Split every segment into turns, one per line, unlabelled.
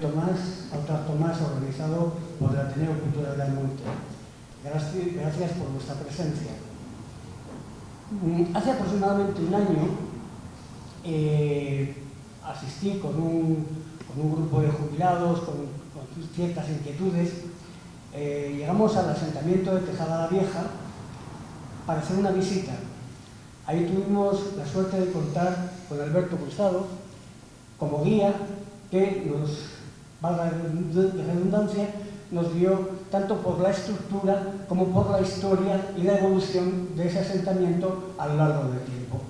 otro acto más organizado por el Ateneo Cultural de Almonte. Gracias por vuestra presencia. Hace aproximadamente un año asistí con un grupo de jubilados con ciertas inquietudes. Llegamos al asentamiento de Tejada la Vieja para hacer una visita. Ahí tuvimos la suerte de contar con Alberto Cruzado como guía, que nos, valga la redundancia, nos guió tanto por la estructura como por la historia y la evolución de ese asentamiento a lo largo del tiempo.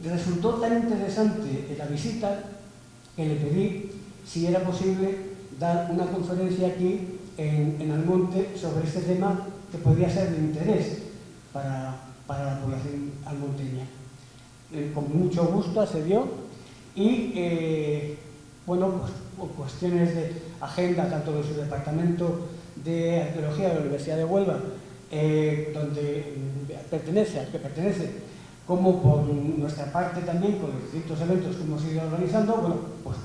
Resultó tan interesante la visita que le pedí si era posible dar una conferencia aquí en Almonte sobre este tema que podría ser de interés para la población almonteña. Con mucho gusto accedió y, bueno, pues por cuestiones de agenda, tanto de su departamento de arqueología de la Universidad de Huelva, donde al que pertenece, como por nuestra parte también, con los distintos eventos que hemos ido organizando, bueno, pues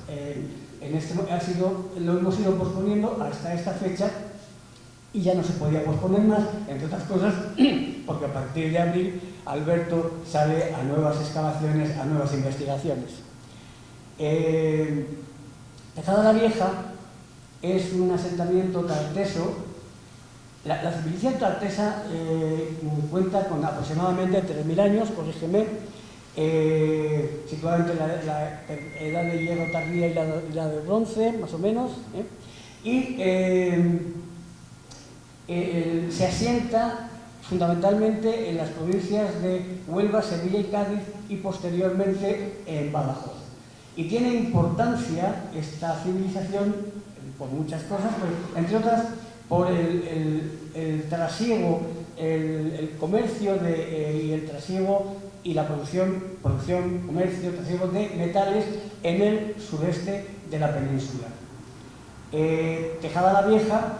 lo hemos ido posponiendo hasta esta fecha y ya no se podía posponer más, entre otras cosas, porque a partir de abril Alberto sale a nuevas excavaciones, a nuevas investigaciones. Tejada la Vieja es un asentamiento tarteso. La civilización tartesa cuenta con aproximadamente 3.000 años, corrígeme, situada entre la edad de hierro tardía y la de bronce, más o menos, y se asienta fundamentalmente en las provincias de Huelva, Sevilla y Cádiz y posteriormente en Badajoz. Y tiene importancia esta civilización por muchas cosas, pues, entre otras por el trasiego, el comercio y el trasiego y la producción, comercio, trasiego de metales en el sureste de la península. Tejada la Vieja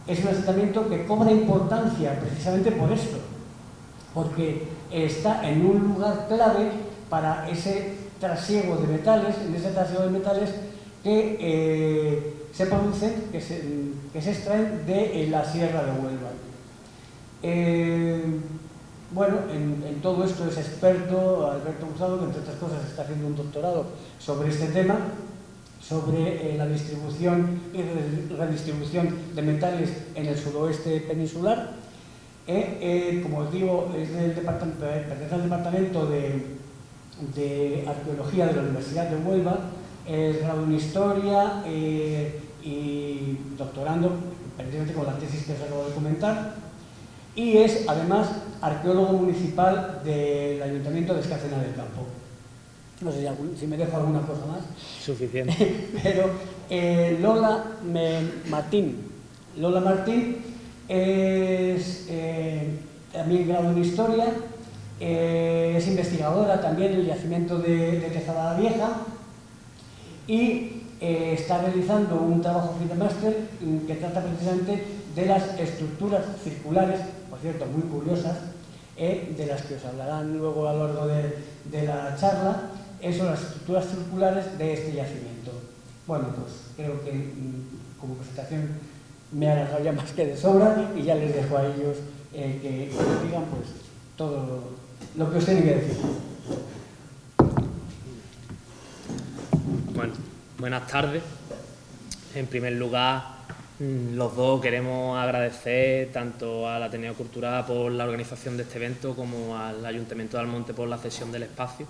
es un asentamiento que cobra importancia precisamente por esto, porque está en un lugar clave para ese trasiego de metales, que se producen, que se extraen de la Sierra de Huelva. Bueno, en todo esto es experto Alberto Cruzado, que entre otras cosas está haciendo un doctorado sobre este tema, sobre la distribución y redistribución de metales en el suroeste peninsular. Como os digo, pertenece al departamento de Arqueología de la Universidad de Huelva, es grado en Historia y doctorando, precisamente con la tesis que os acabo de comentar, y es además arqueólogo municipal del Ayuntamiento de Escacena del Campo. No sé si me dejo alguna cosa más.
Suficiente.
Pero Lola Martín es también grado en Historia, es investigadora también en el yacimiento de Tejada la Vieja y está realizando un trabajo fin de máster que trata precisamente de las estructuras circulares, por cierto, muy curiosas, de las que os hablarán luego a lo largo de la charla. Son las estructuras circulares de este yacimiento. Bueno, pues creo que como presentación me ha alargado ya más que de sobra y ya les dejo a ellos que digan pues todo lo que os tienen que decir.
Bueno, buenas tardes. En primer lugar, los dos queremos agradecer tanto al Ateneo Cultural por la organización de este evento como al Ayuntamiento de Almonte por la cesión del espacio.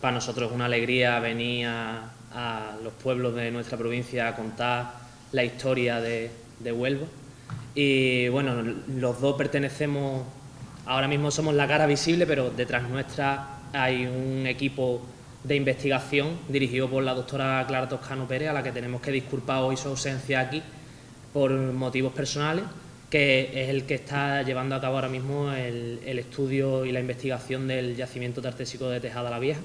Para nosotros es una alegría venir a los pueblos de nuestra provincia a contar la historia de Huelva. Y bueno, los dos pertenecemos, ahora mismo somos la cara visible, pero detrás nuestra hay un equipo de investigación dirigido por la doctora Clara Toscano Pérez, a la que tenemos que disculpar hoy su ausencia aquí por motivos personales, que es el que está llevando a cabo ahora mismo el estudio y la investigación del yacimiento tartésico de Tejada la Vieja.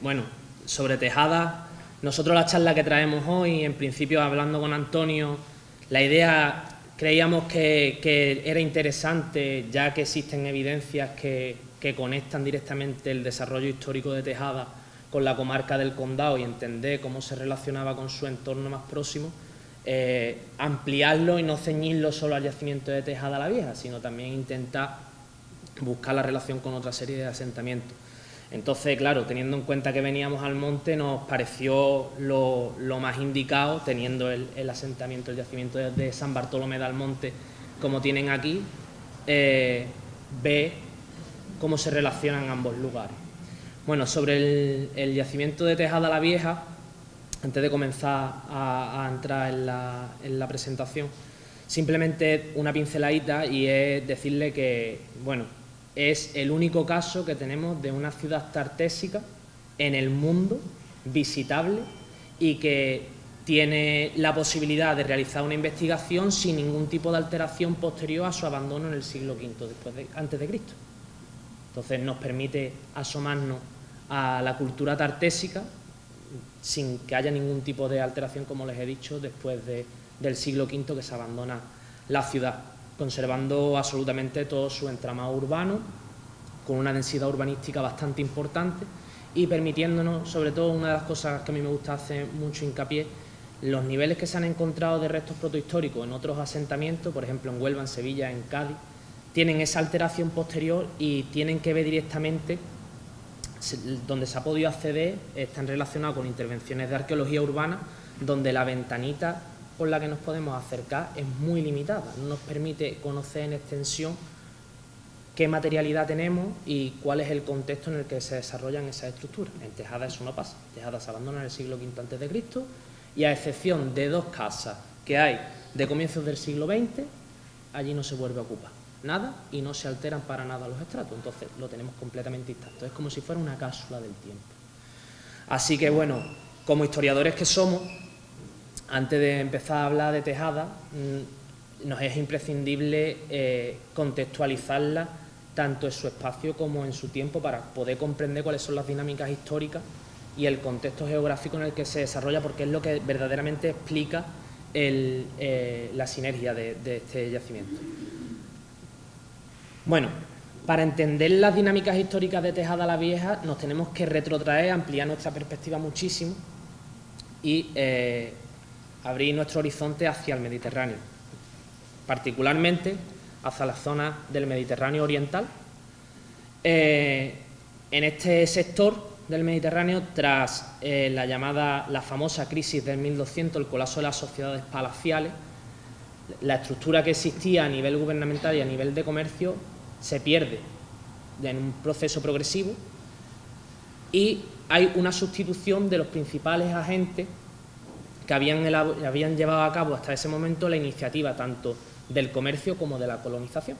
Bueno, sobre Tejada, nosotros la charla que traemos hoy, en principio hablando con Antonio, la idea creíamos que era interesante, ya que existen evidencias que conectan directamente el desarrollo histórico de Tejada con la comarca del Condado y entender cómo se relacionaba con su entorno más próximo, ampliarlo y no ceñirlo solo al yacimiento de Tejada la Vieja, sino también intentar buscar la relación con otra serie de asentamientos. Entonces, claro, teniendo en cuenta que veníamos al monte, nos pareció lo más indicado, teniendo el asentamiento, el yacimiento de San Bartolomé de Almonte, como tienen aquí, ver cómo se relacionan ambos lugares. Bueno, sobre el yacimiento de Tejada la Vieja, antes de comenzar a entrar en la presentación, simplemente una pinceladita, y es decirle que, bueno, es el único caso que tenemos de una ciudad tartésica en el mundo visitable y que tiene la posibilidad de realizar una investigación sin ningún tipo de alteración posterior a su abandono en el siglo V antes de Cristo. Entonces nos permite asomarnos a la cultura tartésica sin que haya ningún tipo de alteración, como les he dicho, después del siglo V que se abandona la ciudad, conservando absolutamente todo su entramado urbano, con una densidad urbanística bastante importante y permitiéndonos, sobre todo, una de las cosas que a mí me gusta hacer mucho hincapié, los niveles que se han encontrado de restos protohistóricos en otros asentamientos, por ejemplo en Huelva, en Sevilla, en Cádiz, tienen esa alteración posterior y tienen que ver directamente, donde se ha podido acceder, están relacionados con intervenciones de arqueología urbana, donde la ventanita por la que nos podemos acercar es muy limitada, no nos permite conocer en extensión qué materialidad tenemos y cuál es el contexto en el que se desarrollan esas estructuras. En Tejada eso no pasa, Tejada se abandona en el siglo V a.C. y a excepción de 2 casas que hay de comienzos del siglo XX, allí no se vuelve a ocupar nada y no se alteran para nada los estratos, entonces lo tenemos completamente intacto, es como si fuera una cápsula del tiempo. Así que bueno, como historiadores que somos, antes de empezar a hablar de Tejada, nos es imprescindible contextualizarla tanto en su espacio como en su tiempo para poder comprender cuáles son las dinámicas históricas y el contexto geográfico en el que se desarrolla, porque es lo que verdaderamente explica la sinergia de este yacimiento. Bueno, para entender las dinámicas históricas de Tejada la Vieja nos tenemos que retrotraer, ampliar nuestra perspectiva muchísimo y abrir nuestro horizonte hacia el Mediterráneo, particularmente hacia la zona del Mediterráneo oriental. En este sector del Mediterráneo, tras la famosa crisis del 1200, el colapso de las sociedades palaciales, la estructura que existía a nivel gubernamental y a nivel de comercio se pierde en un proceso progresivo y hay una sustitución de los principales agentes que habían llevado a cabo hasta ese momento la iniciativa tanto del comercio como de la colonización.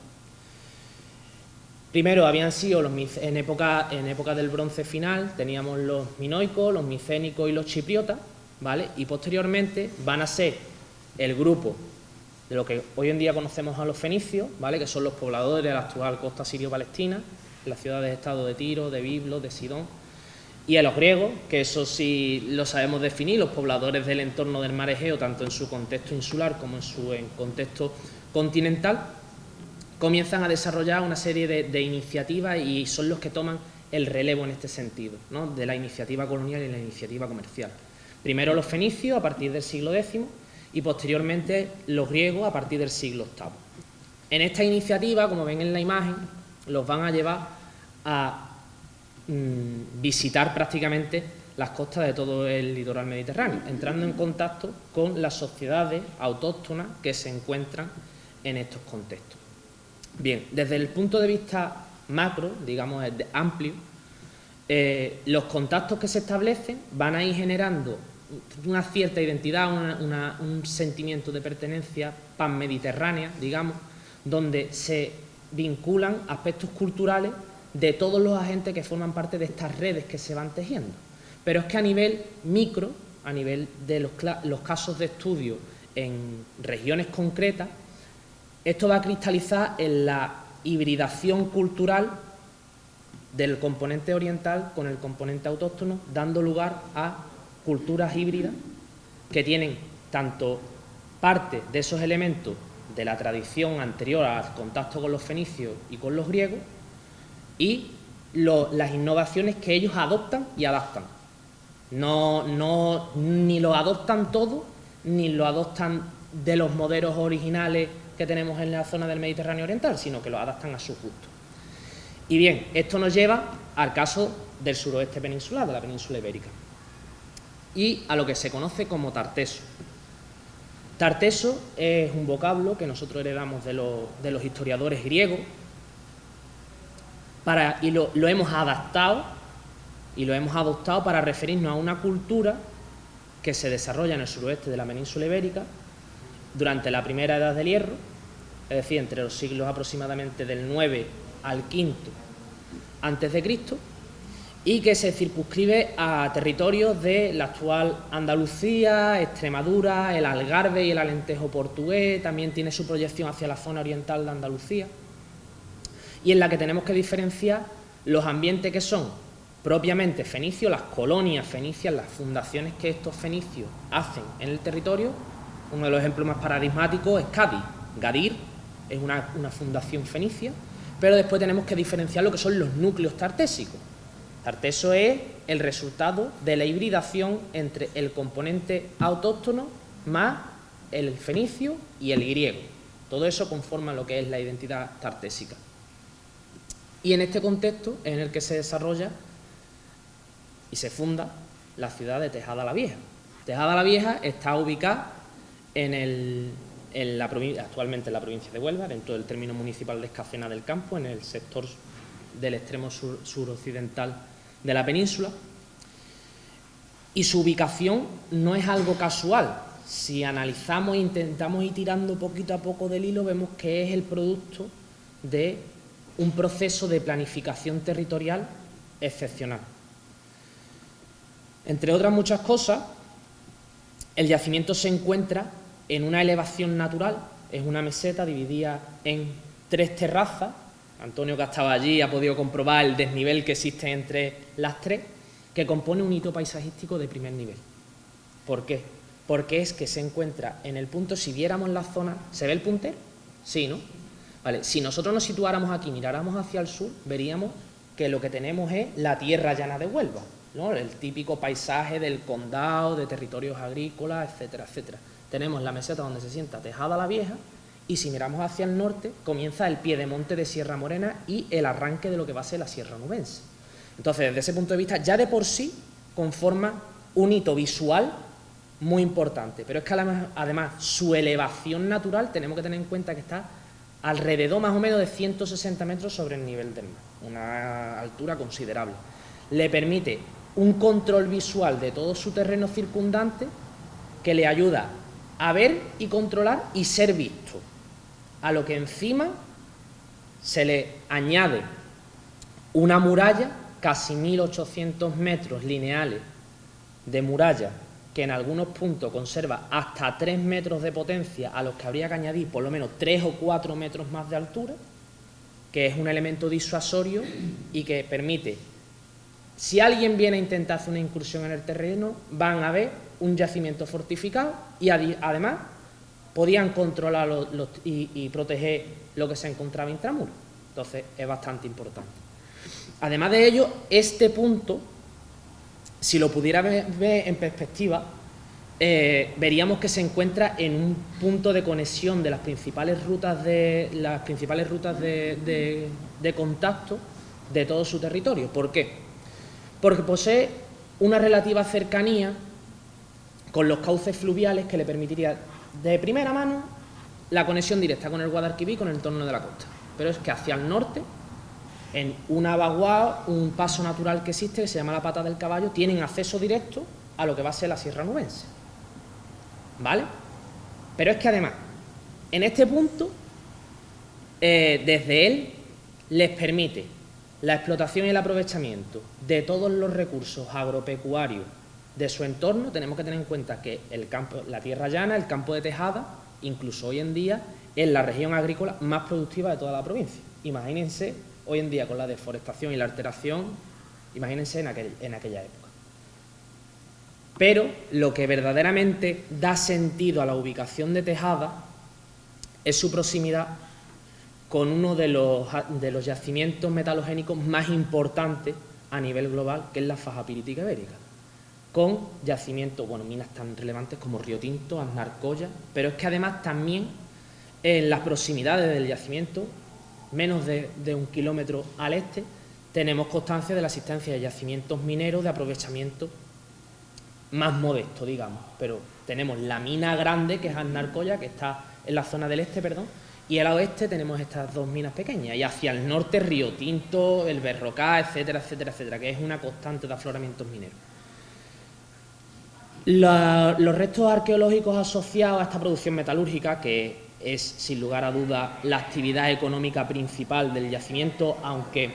Primero habían sido en época del bronce final, teníamos los minoicos, los micénicos y los chipriotas, ¿vale? Y posteriormente van a ser el grupo de lo que hoy en día conocemos a los fenicios, ¿vale? Que son los pobladores de la actual costa sirio-palestina, las ciudades-estado de Tiro, de Biblos, de Sidón, y a los griegos, que eso sí lo sabemos definir, los pobladores del entorno del mar Egeo, tanto en su contexto insular como en su contexto continental, comienzan a desarrollar una serie de iniciativas y son los que toman el relevo en este sentido, ¿no? De la iniciativa colonial y la iniciativa comercial. Primero los fenicios a partir del siglo X y posteriormente los griegos a partir del siglo VIII. En esta iniciativa, como ven en la imagen, los van a llevar a visitar prácticamente las costas de todo el litoral mediterráneo, entrando en contacto con las sociedades autóctonas que se encuentran en estos contextos. Bien, desde el punto de vista macro, digamos amplio, los contactos que se establecen van a ir generando una cierta identidad, un sentimiento de pertenencia panmediterránea, digamos, donde se vinculan aspectos culturales de todos los agentes que forman parte de estas redes que se van tejiendo. Pero es que a nivel micro, a nivel de los casos de estudio en regiones concretas, esto va a cristalizar en la hibridación cultural del componente oriental con el componente autóctono, dando lugar a culturas híbridas que tienen tanto parte de esos elementos de la tradición anterior al contacto con los fenicios y con los griegos y las innovaciones que ellos adoptan y adaptan Ni lo adoptan todo, ni lo adoptan de los modelos originales que tenemos en la zona del Mediterráneo Oriental, sino que lo adaptan a su gusto. Y bien, esto nos lleva al caso del suroeste peninsular, de la península ibérica, y a lo que se conoce como tarteso. Tarteso es un vocablo que nosotros heredamos de los historiadores griegos y lo hemos adaptado y lo hemos adoptado para referirnos a una cultura que se desarrolla en el suroeste de la península ibérica durante la primera edad del Hierro, es decir, entre los siglos aproximadamente del 9 al V antes de Cristo, y que se circunscribe a territorios de la actual Andalucía, Extremadura, el Algarve y el Alentejo portugués. También tiene su proyección hacia la zona oriental de Andalucía, y en la que tenemos que diferenciar los ambientes que son propiamente fenicios, las colonias fenicias, las fundaciones que estos fenicios hacen en el territorio. Uno de los ejemplos más paradigmáticos es Cádiz. Gadir es una fundación fenicia, pero después tenemos que diferenciar lo que son los núcleos tartésicos. Tarteso es el resultado de la hibridación entre el componente autóctono más el fenicio y el griego. Todo eso conforma lo que es la identidad tartésica. Y en este contexto es en el que se desarrolla y se funda la ciudad de Tejada la Vieja. Tejada la Vieja está ubicada actualmente en la provincia de Huelva, dentro del término municipal de Escacena del Campo, en el sector del extremo suroccidental de la península. Y su ubicación no es algo casual. Si analizamos e intentamos ir tirando poquito a poco del hilo, vemos que es el producto de un proceso de planificación territorial excepcional. Entre otras muchas cosas, el yacimiento se encuentra en una elevación natural, es una meseta dividida en 3 terrazas. Antonio, que estaba allí, ha podido comprobar el desnivel que existe entre las 3, que compone un hito paisajístico de primer nivel. ¿Por qué? Porque es que se encuentra en el punto, si viéramos la zona, ¿se ve el puntero? Sí, ¿no? Vale, si nosotros nos situáramos aquí, miráramos hacia el sur, veríamos que lo que tenemos es la tierra llana de Huelva, ¿no? El típico paisaje del condado, de territorios agrícolas, etcétera, etcétera. Tenemos la meseta donde se sienta Tejada la Vieja, y si miramos hacia el norte, comienza el piedemonte de Sierra Morena y el arranque de lo que va a ser la Sierra Nubense. Entonces, desde ese punto de vista, ya de por sí conforma un hito visual muy importante, pero es que además su elevación natural tenemos que tener en cuenta que está alrededor más o menos de 160 metros sobre el nivel del mar, una altura considerable. Le permite un control visual de todo su terreno circundante que le ayuda a ver y controlar y ser visto, a lo que encima se le añade una muralla, casi 1.800 metros lineales de muralla, que en algunos puntos conserva hasta 3 metros de potencia, a los que habría que añadir por lo menos 3 o 4 metros más de altura, que es un elemento disuasorio y que permite, si alguien viene a intentar hacer una incursión en el terreno, van a ver un yacimiento fortificado y además podían controlar y proteger lo que se encontraba intramuros. Entonces es bastante importante. Además de ello, este punto, si lo pudiera ver en perspectiva, veríamos que se encuentra en un punto de conexión de las principales rutas de contacto de todo su territorio. ¿Por qué? Porque posee una relativa cercanía con los cauces fluviales que le permitiría de primera mano la conexión directa con el Guadalquivir y con el entorno de la costa. Pero es que hacia el norte, en una vaguada, un paso natural que existe, que se llama la Pata del Caballo, tienen acceso directo a lo que va a ser la Sierra Nubense. ¿Vale? Pero es que además, en este punto, desde él les permite la explotación y el aprovechamiento de todos los recursos agropecuarios de su entorno. Tenemos que tener en cuenta que el campo, la tierra llana, el campo de Tejada, incluso hoy en día, es la región agrícola más productiva de toda la provincia. Imagínense hoy en día con la deforestación y la alteración, imagínense en aquella época. Pero lo que verdaderamente da sentido a la ubicación de Tejada es su proximidad con uno de los yacimientos metalogénicos más importantes a nivel global, que es la faja pirítica ibérica. con yacimientos, bueno, minas tan relevantes como Río Tinto, Aznar-Coya, pero es que además también en las proximidades del yacimiento, menos de 1 kilómetro al este, tenemos constancia de la existencia de yacimientos mineros de aprovechamiento más modesto, digamos, pero tenemos la mina grande, que es Aznar-Coya, que está en la zona del este, perdón, y al oeste tenemos estas 2 minas pequeñas, y hacia el norte Río Tinto, el Berrocá, etcétera, etcétera, etcétera, que es una constante de afloramientos mineros. Los restos arqueológicos asociados a esta producción metalúrgica, que es sin lugar a dudas la actividad económica principal del yacimiento, aunque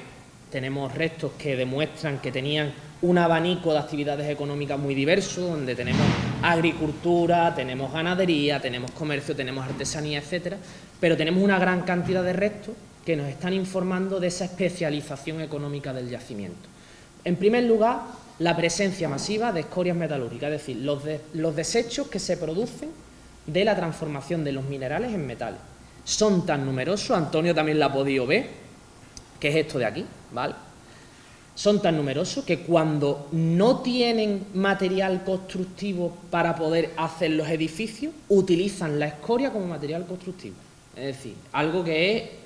tenemos restos que demuestran que tenían un abanico de actividades económicas muy diverso, donde tenemos agricultura, tenemos ganadería, tenemos comercio, tenemos artesanía, etcétera, pero tenemos una gran cantidad de restos que nos están informando de esa especialización económica del yacimiento. En primer lugar, la presencia masiva de escorias metalúrgicas, es decir, los desechos que se producen de la transformación de los minerales en metales. Son tan numerosos, Antonio también lo ha podido ver, que es esto de aquí, ¿vale? Son tan numerosos que cuando no tienen material constructivo para poder hacer los edificios, utilizan la escoria como material constructivo. Es decir, algo que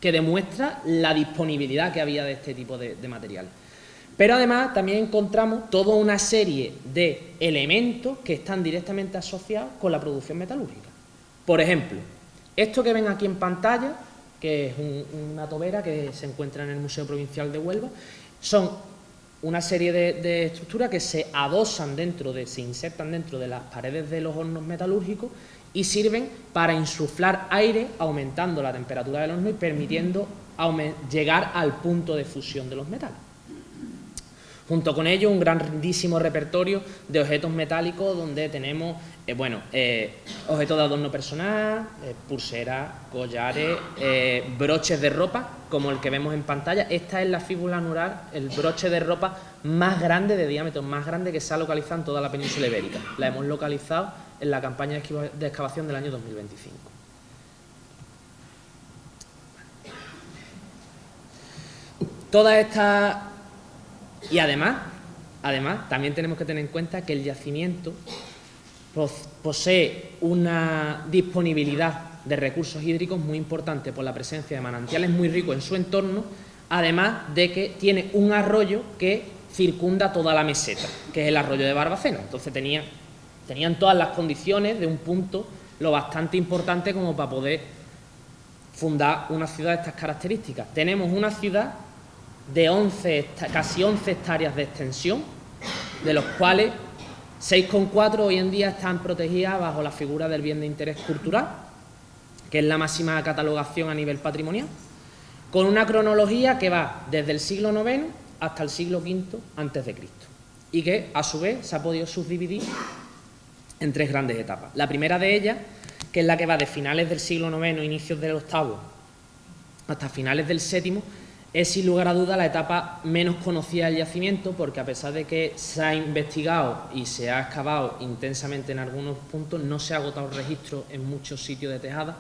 demuestra la disponibilidad que había de este tipo de material. Pero además también encontramos toda una serie de elementos que están directamente asociados con la producción metalúrgica. Por ejemplo, esto que ven aquí en pantalla, que es una tobera que se encuentra en el Museo Provincial de Huelva, son una serie de estructuras que se adosan se insertan dentro de las paredes de los hornos metalúrgicos y sirven para insuflar aire, aumentando la temperatura del horno y permitiendo llegar al punto de fusión de los metales. Junto con ello, un grandísimo repertorio de objetos metálicos donde tenemos objetos de adorno personal, pulseras, collares, broches de ropa, como el que vemos en pantalla. Esta es la fíbula anular, el broche de ropa más grande, de diámetro más grande, que se ha localizado en toda la península ibérica. La hemos localizado en la campaña de excavación del año 2025. Todas estas... Y además, también tenemos que tener en cuenta que el yacimiento posee una disponibilidad de recursos hídricos muy importante por la presencia de manantiales muy ricos en su entorno, además de que tiene un arroyo que circunda toda la meseta, que es el arroyo de Barbacena. Entonces tenían todas las condiciones de un punto lo bastante importante como para poder fundar una ciudad de estas características. Tenemos una ciudad de casi 11 hectáreas de extensión, de los cuales 6,4 hoy en día están protegidas bajo la figura del bien de interés cultural, que es la máxima catalogación a nivel patrimonial, con una cronología que va desde el siglo IX hasta el siglo V a.C. y que, a su vez, se ha podido subdividir en 3 grandes etapas. La primera de ellas, que es la que va de finales del siglo IX, inicios del VIII, hasta finales del VII, es sin lugar a duda la etapa menos conocida del yacimiento, porque a pesar de que se ha investigado y se ha excavado intensamente en algunos puntos, no se ha agotado el registro en muchos sitios de Tejada,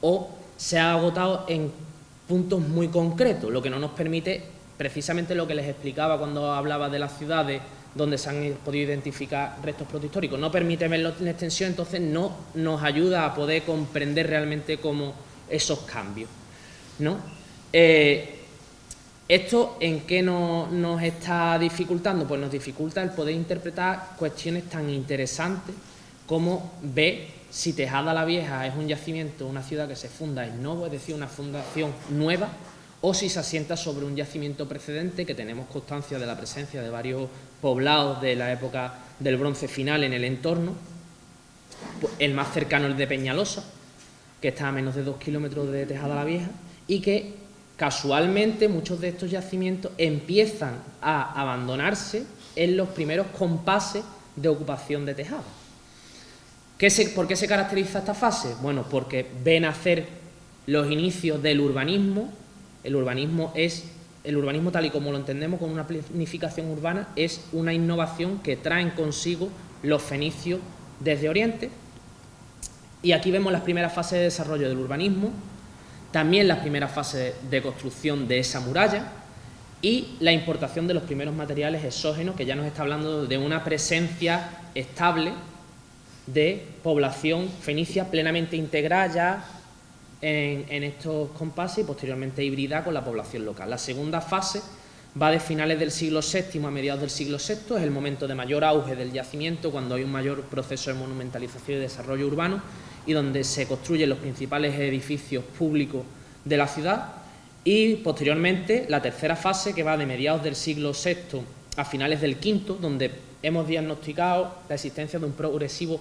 o se ha agotado en puntos muy concretos, lo que no nos permite, precisamente lo que les explicaba cuando hablaba de las ciudades donde se han podido identificar restos protohistóricos, no permite verlo en extensión, entonces no nos ayuda a poder comprender realmente cómo esos cambios, ¿no? ¿Esto en qué nos está dificultando? Pues nos dificulta el poder interpretar cuestiones tan interesantes como ver si Tejada la Vieja es un yacimiento, una ciudad que se funda en novo, es decir, una fundación nueva, o si se asienta sobre un yacimiento precedente, que tenemos constancia de la presencia de varios poblados de la época del Bronce final en el entorno. El más cercano es de Peñalosa, que está a menos de 2 kilómetros de Tejada la Vieja, y que casualmente muchos de estos yacimientos empiezan a abandonarse en los primeros compases de ocupación de Tejada. ¿Por qué se caracteriza esta fase? Bueno, porque ven nacer los inicios del urbanismo. El urbanismo tal y como lo entendemos con una planificación urbana es una innovación que traen consigo los fenicios desde Oriente. Y aquí vemos las primeras fases de desarrollo del urbanismo, también las primeras fases de construcción de esa muralla, y la importación de los primeros materiales exógenos, que ya nos está hablando de una presencia estable de población fenicia plenamente integrada ya en estos compases y posteriormente híbrida con la población local. La segunda fase va de finales del siglo VII a mediados del siglo VI, es el momento de mayor auge del yacimiento, cuando hay un mayor proceso de monumentalización y desarrollo urbano y donde se construyen los principales edificios públicos de la ciudad, y posteriormente la tercera fase, que va de mediados del siglo VI a finales del V, donde hemos diagnosticado la existencia de un progresivo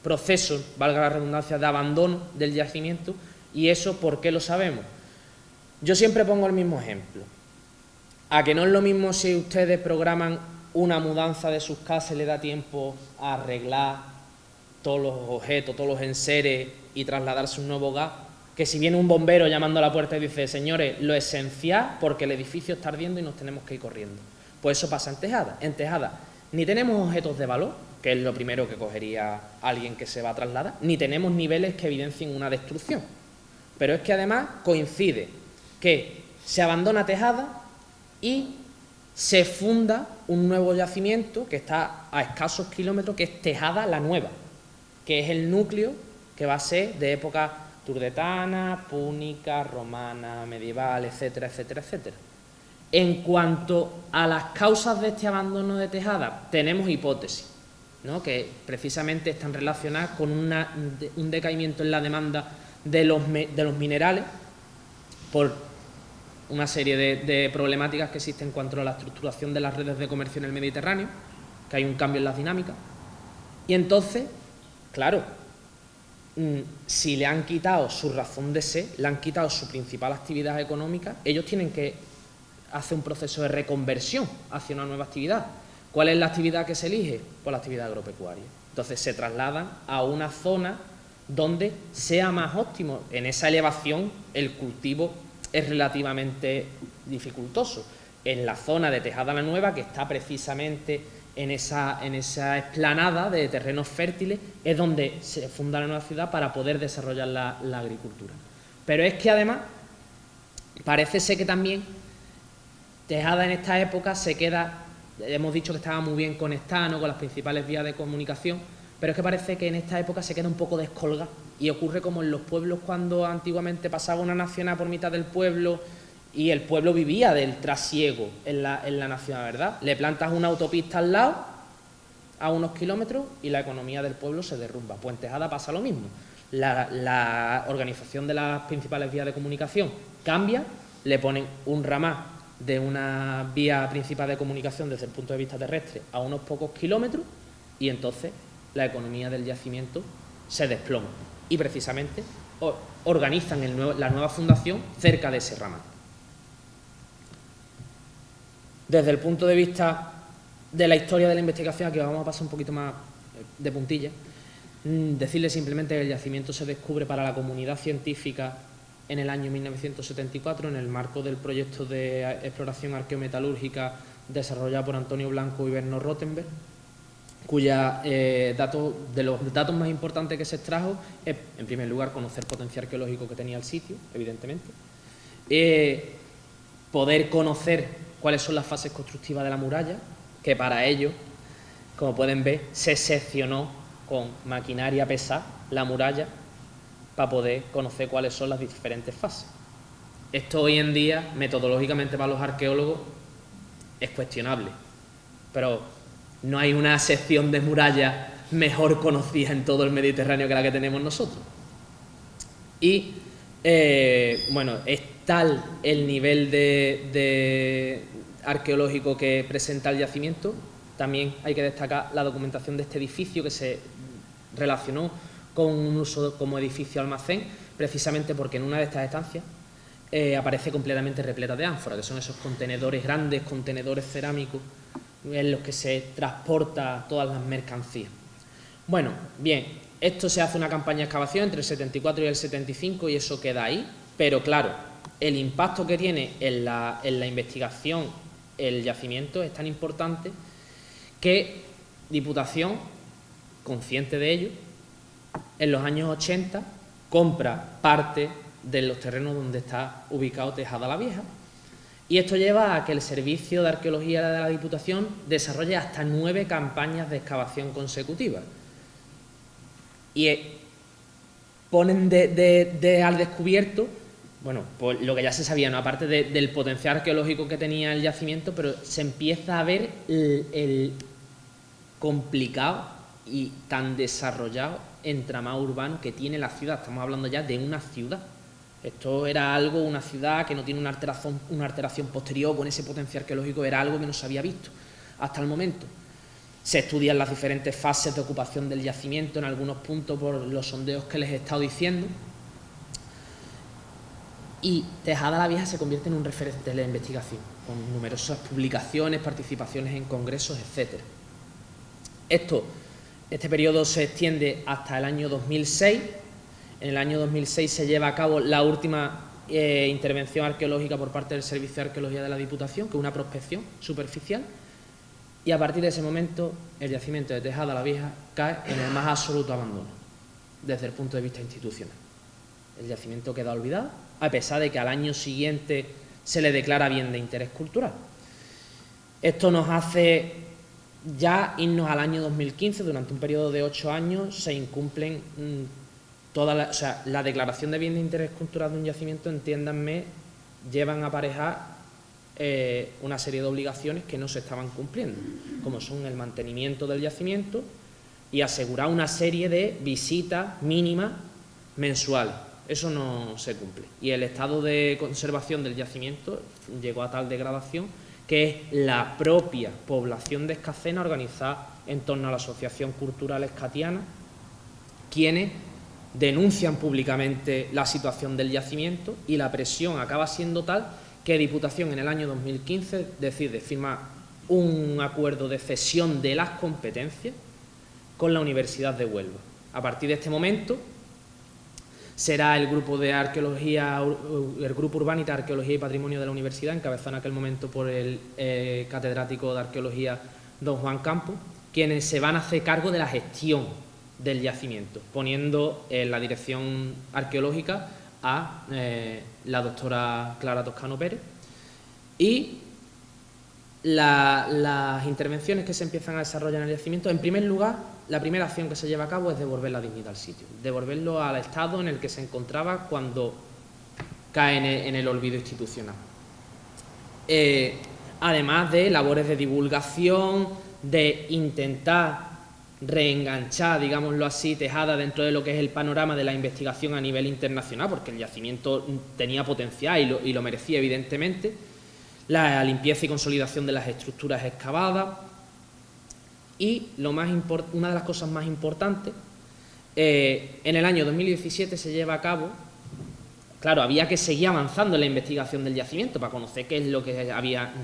proceso, valga la redundancia, de abandono del yacimiento. ¿Y eso por qué lo sabemos? Yo siempre pongo el mismo ejemplo. ¿A que no es lo mismo si ustedes programan una mudanza de sus casas y le da tiempo a arreglar todos los objetos, todos los enseres y trasladarse a un nuevo hogar, que si viene un bombero llamando a la puerta y dice, señores, lo esencial porque el edificio está ardiendo y nos tenemos que ir corriendo? Pues eso pasa en Tejada. En Tejada ni tenemos objetos de valor, que es lo primero que cogería alguien que se va a trasladar, ni tenemos niveles que evidencien una destrucción. Pero es que además coincide que se abandona Tejada y se funda un nuevo yacimiento que está a escasos kilómetros, que es Tejada la Nueva, que es el núcleo que va a ser de época turdetana, púnica, romana, medieval, etcétera, etcétera, etcétera. En cuanto a las causas de este abandono de Tejada, tenemos hipótesis, ¿no?, que precisamente están relacionadas con un decaimiento en la demanda de los minerales por una serie de problemáticas que existen en cuanto a la estructuración de las redes de comercio en el Mediterráneo, que hay un cambio en las dinámicas. Y entonces, claro, si le han quitado su razón de ser, le han quitado su principal actividad económica, ellos tienen que hacer un proceso de reconversión hacia una nueva actividad. ¿Cuál es la actividad que se elige? Pues la actividad agropecuaria. Entonces se trasladan a una zona donde sea más óptimo. En esa elevación el cultivo es relativamente dificultoso. En la zona de Tejada la Nueva, que está precisamente en esa explanada de terrenos fértiles, es donde se funda la nueva ciudad para poder desarrollar la agricultura. Pero es que además parece ser que también Tejada en esta época se queda, hemos dicho que estaba muy bien conectada, ¿no?, con las principales vías de comunicación, pero es que parece que en esta época se queda un poco descolgada y ocurre como en los pueblos cuando antiguamente pasaba una nacional por mitad del pueblo y el pueblo vivía del trasiego en la nacional, ¿verdad? Le plantas una autopista al lado a unos kilómetros y la economía del pueblo se derrumba. Pues en Tejada pasa lo mismo. La organización de las principales vías de comunicación cambia, le ponen un ramal de una vía principal de comunicación desde el punto de vista terrestre a unos pocos kilómetros y entonces la economía del yacimiento se desploma y precisamente organizan la nueva fundación cerca de ese ramal. Desde el punto de vista de la historia de la investigación, aquí vamos a pasar un poquito más de puntilla, decirle simplemente que el yacimiento se descubre para la comunidad científica en el año 1974, en el marco del proyecto de exploración arqueometalúrgica desarrollado por Antonio Blanco y Berno Rottenberg, cuya de los datos más importantes que se extrajo es, en primer lugar, conocer el potencial arqueológico que tenía el sitio, evidentemente, poder conocer cuáles son las fases constructivas de la muralla, que para ello, como pueden ver, se seccionó con maquinaria pesada la muralla para poder conocer cuáles son las diferentes fases. Esto hoy en día, metodológicamente para los arqueólogos, es cuestionable, pero no hay una sección de muralla mejor conocida en todo el Mediterráneo que la que tenemos nosotros. Y, bueno, es tal el nivel de arqueológico que presenta el yacimiento. También hay que destacar la documentación de este edificio, que se relacionó con un uso como edificio almacén, precisamente porque en una de estas estancias aparece completamente repleta de ánforas, que son esos contenedores grandes, contenedores cerámicos, en los que se transporta todas las mercancías. Bueno, bien, esto se hace una campaña de excavación entre el 74 y el 75 y eso queda ahí, pero claro, el impacto que tiene en la investigación el yacimiento es tan importante que Diputación, consciente de ello, en los años 80 compra parte de los terrenos donde está ubicado Tejada la Vieja Y esto lleva a que el Servicio de Arqueología de la Diputación desarrolle hasta 9 campañas de excavación consecutivas. Y ponen al descubierto, bueno, pues lo que ya se sabía, ¿no? Aparte del potencial arqueológico que tenía el yacimiento, pero se empieza a ver el complicado y tan desarrollado entramado urbano que tiene la ciudad. Estamos hablando ya de una ciudad. Esto era algo, una ciudad que no tiene una alteración posterior con ese potencial arqueológico, era algo que no se había visto hasta el momento. Se estudian las diferentes fases de ocupación del yacimiento en algunos puntos por los sondeos que les he estado diciendo. Y Tejada la Vieja se convierte en un referente de la investigación, con numerosas publicaciones, participaciones en congresos, etc. Este periodo se extiende hasta el año 2006. En el año 2006 se lleva a cabo la última intervención arqueológica por parte del Servicio de Arqueología de la Diputación, que es una prospección superficial, y a partir de ese momento el yacimiento de Tejada la Vieja cae en el más absoluto abandono, desde el punto de vista institucional. El yacimiento queda olvidado, a pesar de que al año siguiente se le declara bien de interés cultural. Esto nos hace ya irnos al año 2015, durante un periodo de 8 años se incumplen la declaración de bien de interés cultural de un yacimiento, entiéndanme, llevan a aparejar una serie de obligaciones que no se estaban cumpliendo, como son el mantenimiento del yacimiento y asegurar una serie de visitas mínimas mensuales. Eso no se cumple. Y el estado de conservación del yacimiento llegó a tal degradación que es la propia población de Escacena, organizada en torno a la Asociación Cultural Escatiana, quienes denuncian públicamente la situación del yacimiento, y la presión acaba siendo tal que Diputación en el año 2015 decide firmar un acuerdo de cesión de las competencias con la Universidad de Huelva. A partir de este momento será el grupo de arqueología, el grupo Urbanita, Arqueología y Patrimonio de la Universidad, encabezado en aquel momento por el catedrático de Arqueología don Juan Campos, quienes se van a hacer cargo de la gestión del yacimiento, poniendo en la dirección arqueológica a la doctora Clara Toscano Pérez. Y las intervenciones que se empiezan a desarrollar en el yacimiento, en primer lugar, la primera acción que se lleva a cabo es devolver la dignidad al sitio, devolverlo al estado en el que se encontraba cuando cae en el olvido institucional. Además de labores de divulgación, de intentar reenganchar, digámoslo así, Tejada dentro de lo que es el panorama de la investigación a nivel internacional, porque el yacimiento tenía potencial y lo merecía, evidentemente. La limpieza y consolidación de las estructuras excavadas. Y una de las cosas más importantes, en el año 2017 se lleva a cabo, claro, había que seguir avanzando en la investigación del yacimiento para conocer qué es lo que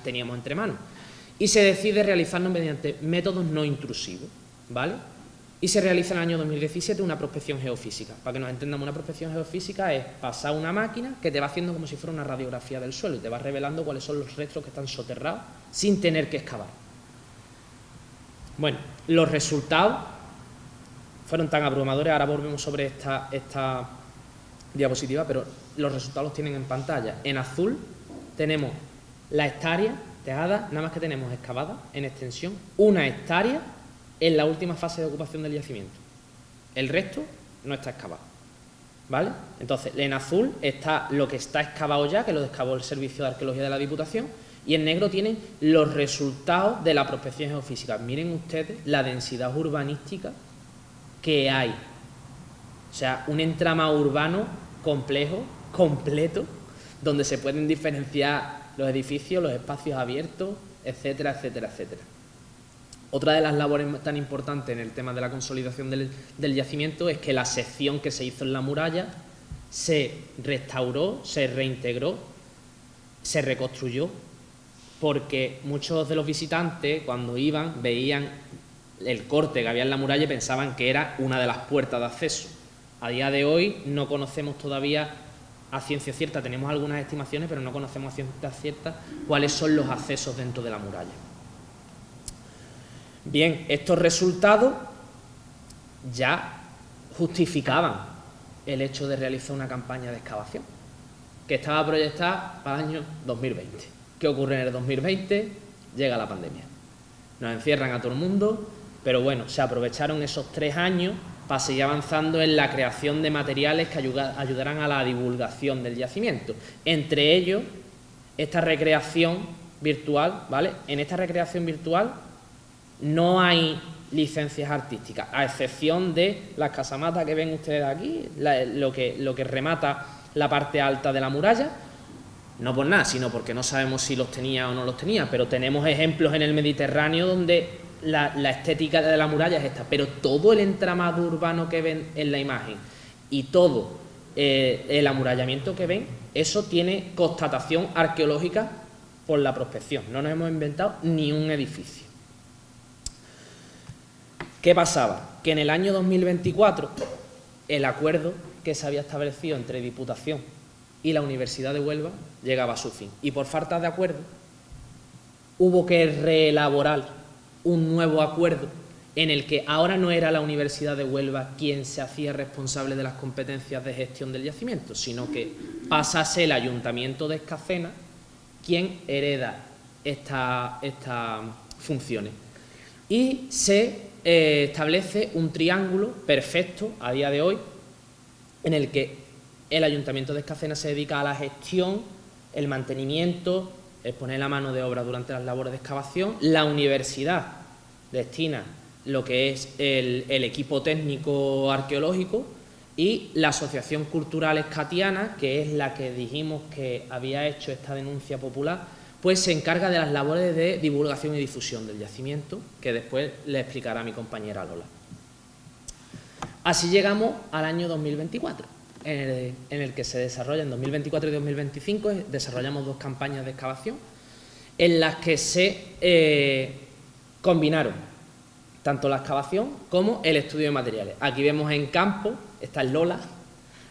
teníamos entre manos, y se decide realizarlo mediante métodos no intrusivos, ¿vale? Y se realiza en el año 2017 una prospección geofísica. Para que nos entendamos, una prospección geofísica es pasar una máquina que te va haciendo como si fuera una radiografía del suelo y te va revelando cuáles son los restos que están soterrados sin tener que excavar. Bueno, los resultados fueron tan abrumadores, ahora volvemos sobre esta diapositiva, pero los resultados los tienen en pantalla. En azul tenemos la hectárea Tejada, nada más que tenemos excavada en extensión 1 hectárea en la última fase de ocupación del yacimiento. El resto no está excavado, ¿vale? Entonces, en azul está lo que está excavado ya, que lo excavó el Servicio de Arqueología de la Diputación, y en negro tienen los resultados de la prospección geofísica. Miren ustedes la densidad urbanística que hay. O sea, un entramado urbano complejo, completo, donde se pueden diferenciar los edificios, los espacios abiertos, etcétera, etcétera, etcétera. Otra de las labores tan importantes en el tema de la consolidación del yacimiento es que la sección que se hizo en la muralla se restauró, se reintegró, se reconstruyó, porque muchos de los visitantes, cuando iban, veían el corte que había en la muralla y pensaban que era una de las puertas de acceso. A día de hoy no conocemos todavía a ciencia cierta, tenemos algunas estimaciones, pero no conocemos a ciencia cierta cuáles son los accesos dentro de la muralla. Bien, estos resultados ya justificaban el hecho de realizar una campaña de excavación, que estaba proyectada para el año 2020. ¿Qué ocurre en el 2020? Llega la pandemia. Nos encierran a todo el mundo, pero bueno, se aprovecharon esos 3 años para seguir avanzando en la creación de materiales que ayudarán a la divulgación del yacimiento. Entre ellos, esta recreación virtual, ¿vale? En esta recreación virtual no hay licencias artísticas, a excepción de las casamatas que ven ustedes aquí, lo que remata la parte alta de la muralla, no por nada, sino porque no sabemos si los tenía o no los tenía, pero tenemos ejemplos en el Mediterráneo donde la estética de la muralla es esta, pero todo el entramado urbano que ven en la imagen y todo el amurallamiento que ven, eso tiene constatación arqueológica por la prospección, no nos hemos inventado ni un edificio. ¿Qué pasaba? Que en el año 2024 el acuerdo que se había establecido entre Diputación y la Universidad de Huelva llegaba a su fin. Y por falta de acuerdo hubo que reelaborar un nuevo acuerdo en el que ahora no era la Universidad de Huelva quien se hacía responsable de las competencias de gestión del yacimiento, sino que pasa a ser el Ayuntamiento de Escacena quien hereda estas funciones. Y se establece un triángulo perfecto a día de hoy en el que el Ayuntamiento de Escacena se dedica a la gestión, el mantenimiento, el poner la mano de obra durante las labores de excavación, la universidad destina lo que es el equipo técnico arqueológico y la Asociación Cultural Escatiana, que es la que dijimos que había hecho esta denuncia popular, pues se encarga de las labores de divulgación y difusión del yacimiento, que después le explicará mi compañera Lola. Así llegamos al año 2024, en el que se desarrolla, en 2024 y 2025, desarrollamos 2 campañas de excavación, en las que se combinaron tanto la excavación como el estudio de materiales. Aquí vemos en campo, esta es Lola,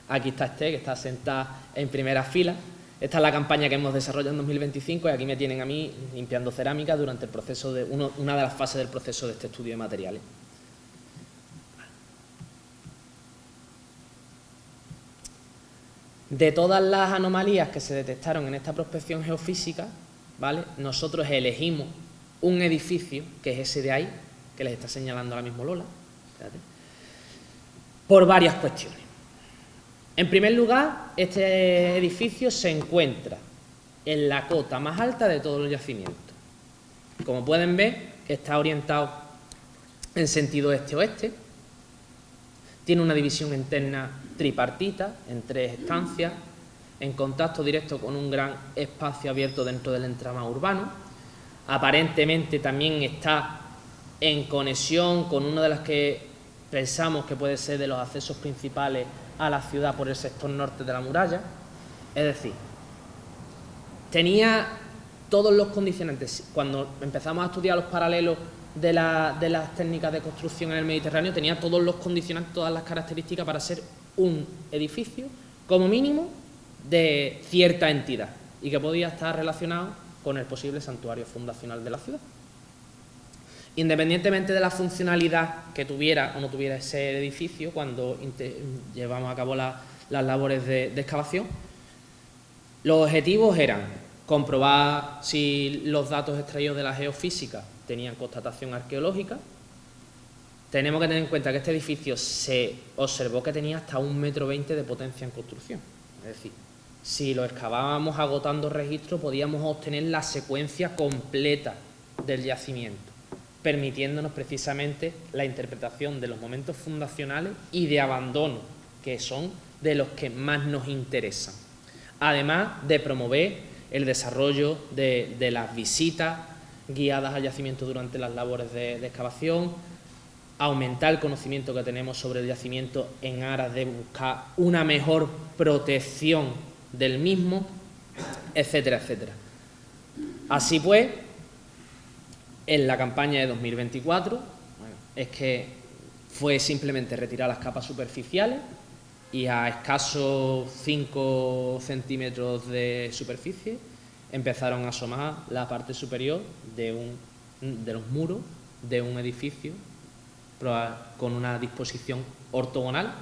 aquí está Esté, que está sentada en primera fila. Esta es la campaña que hemos desarrollado en 2025 y aquí me tienen a mí limpiando cerámica durante el proceso de una de las fases del proceso de este estudio de materiales. De todas las anomalías que se detectaron en esta prospección geofísica, ¿vale?, nosotros elegimos un edificio, que es ese de ahí, que les está señalando ahora mismo Lola, espérate, por varias cuestiones. En primer lugar, este edificio se encuentra en la cota más alta de todos los yacimientos. Como pueden ver, está orientado en sentido este-oeste, tiene una división interna tripartita, en 3 estancias, en contacto directo con un gran espacio abierto dentro del entramado urbano. Aparentemente también está en conexión con una de las que pensamos que puede ser de los accesos principales a la ciudad por el sector norte de la muralla. Es decir, tenía todos los condicionantes. Cuando empezamos a estudiar los paralelos de las técnicas de construcción en el Mediterráneo, tenía todos los condicionantes, todas las características para ser un edificio, como mínimo, de cierta entidad y que podía estar relacionado con el posible santuario fundacional de la ciudad. Independientemente de la funcionalidad que tuviera o no tuviera ese edificio cuando llevamos a cabo las labores de excavación, los objetivos eran comprobar si los datos extraídos de la geofísica tenían constatación arqueológica. Tenemos que tener en cuenta que este edificio se observó que tenía hasta 1,20 m de potencia en construcción. Es decir, si lo excavábamos agotando registro, podíamos obtener la secuencia completa del yacimiento, permitiéndonos precisamente la interpretación de los momentos fundacionales y de abandono, que son de los que más nos interesan. Además de promover el desarrollo de las visitas guiadas al yacimiento durante las labores de excavación, aumentar el conocimiento que tenemos sobre el yacimiento en aras de buscar una mejor protección del mismo, etcétera, etcétera. Así pues, en la campaña de 2024, es que fue simplemente retirar las capas superficiales y a escasos 5 centímetros de superficie empezaron a asomar la parte superior de los muros de un edificio con una disposición ortogonal,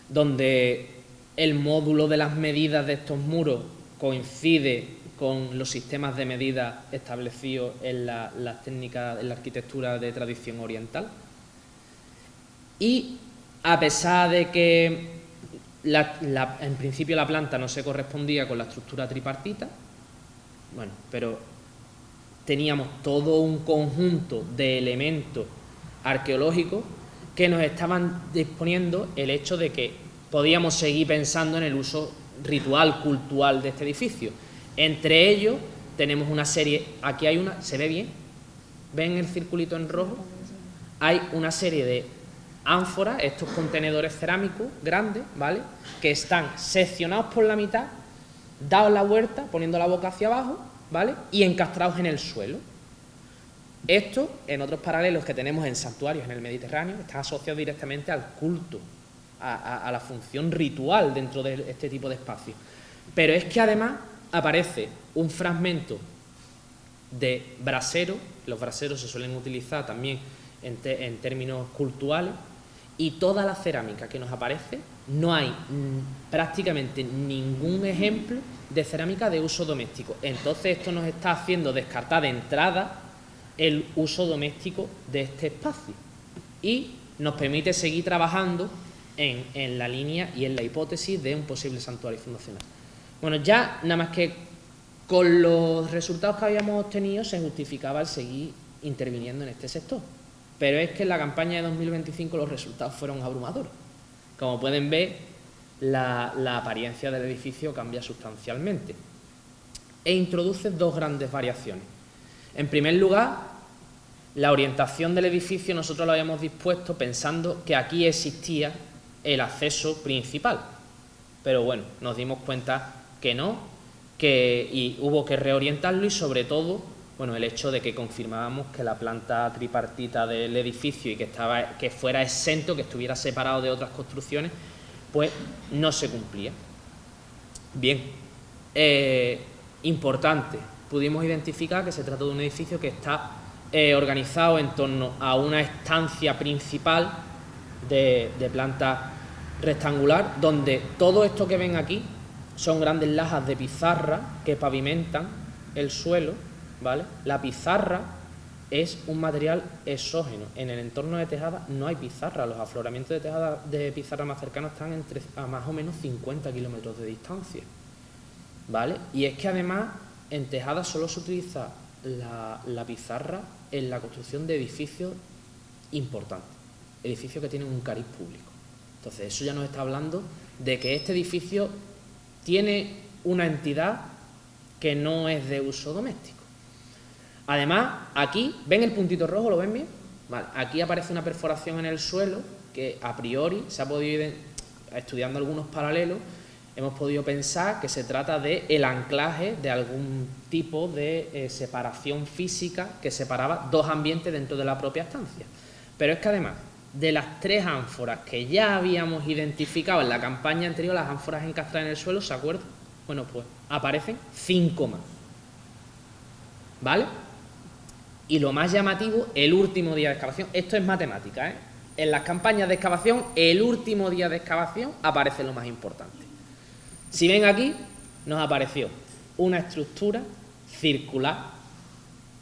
donde el módulo de las medidas de estos muros coincide con los sistemas de medida establecidos en las técnicas, en la arquitectura de tradición oriental. Y a pesar de que en principio la planta no se correspondía con la estructura tripartita, bueno, pero teníamos todo un conjunto de elementos arqueológicos que nos estaban disponiendo el hecho de que podíamos seguir pensando en el uso ritual, cultural de este edificio. Entre ellos tenemos una serie, aquí hay una, ¿se ve bien? ¿Ven el circulito en rojo? Hay una serie de ánforas, estos contenedores cerámicos grandes, ¿vale?, que están seccionados por la mitad, dados la vuelta, poniendo la boca hacia abajo, ¿vale?, y encastrados en el suelo. Esto, en otros paralelos que tenemos en santuarios en el Mediterráneo, está asociado directamente al culto, a la función ritual dentro de este tipo de espacios. Pero es que además aparece un fragmento de brasero, los braseros se suelen utilizar también en términos culturales, y toda la cerámica que nos aparece, no hay prácticamente ningún ejemplo de cerámica de uso doméstico. Entonces esto nos está haciendo descartar de entrada el uso doméstico de este espacio y nos permite seguir trabajando en la línea y en la hipótesis de un posible santuario fundacional. Bueno, ya nada más que con los resultados que habíamos obtenido se justificaba el seguir interviniendo en este sector. Pero es que en la campaña de 2025 los resultados fueron abrumadores. Como pueden ver, la apariencia del edificio cambia sustancialmente e introduce dos grandes variaciones. En primer lugar, la orientación del edificio nosotros lo habíamos dispuesto pensando que aquí existía el acceso principal, pero bueno, nos dimos cuenta que no, y hubo que reorientarlo y sobre todo, bueno, el hecho de que confirmábamos que la planta tripartita del edificio y que fuera exento, que estuviera separado de otras construcciones, pues no se cumplía. Bien, importante, pudimos identificar que se trata de un edificio que está organizado en torno a una estancia principal de planta rectangular, donde todo esto que ven aquí son grandes lajas de pizarra que pavimentan el suelo, ¿vale? La pizarra es un material exógeno. En el entorno de Tejada no hay pizarra. Los afloramientos de Tejada de pizarra más cercanos están a más o menos 50 kilómetros de distancia, ¿vale? Y es que además en Tejada solo se utiliza la pizarra en la construcción de edificios importantes, edificios que tienen un cariz público. Entonces eso ya nos está hablando de que este edificio tiene una entidad que no es de uso doméstico. Además, aquí, ¿ven el puntito rojo? ¿Lo ven bien? Vale, aquí aparece una perforación en el suelo que a priori se ha podido, estudiando algunos paralelos, hemos podido pensar que se trata del anclaje de algún tipo de separación física que separaba dos ambientes dentro de la propia estancia. Pero es que además de las tres ánforas que ya habíamos identificado en la campaña anterior, las ánforas encastradas en el suelo, ¿se acuerdan? Bueno, pues aparecen 5 más, ¿vale? Y lo más llamativo, el último día de excavación, esto es matemática, ¿eh? En las campañas de excavación, el último día de excavación aparece lo más importante. Si ven aquí, nos apareció una estructura circular,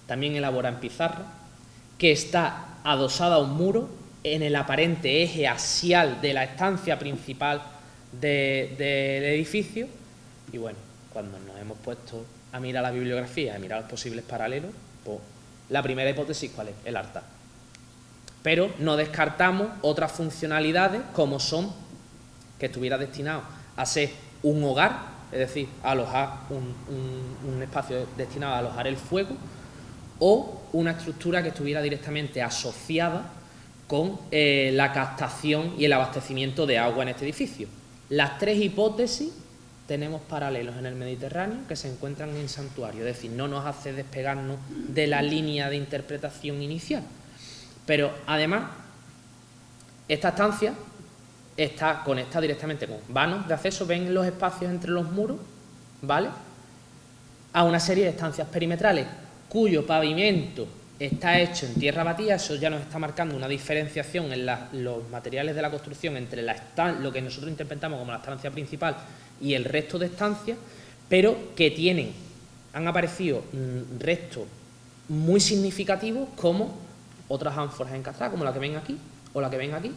también elaborada en pizarra, que está adosada a un muro en el aparente eje axial de la estancia principal del edificio. Y bueno, cuando nos hemos puesto a mirar la bibliografía, a mirar los posibles paralelos, pues la primera hipótesis, ¿cuál es? El altar. Pero no descartamos otras funcionalidades como son que estuviera destinado a ser un hogar, es decir, alojar un espacio destinado a alojar el fuego, o una estructura que estuviera directamente asociada con la captación y el abastecimiento de agua en este edificio. Las tres hipótesis tenemos paralelos en el Mediterráneo que se encuentran en santuario, es decir, no nos hace despegarnos de la línea de interpretación inicial. Pero además, esta estancia está conectada directamente con vanos de acceso, ven los espacios entre los muros, ¿vale?, a una serie de estancias perimetrales cuyo pavimento está hecho en tierra batida. Eso ya nos está marcando una diferenciación en los materiales de la construcción entre lo que nosotros interpretamos como la estancia principal y el resto de estancias, pero que tienen han aparecido restos muy significativos como otras ánforas encastradas, como la que ven aquí o la que ven aquí.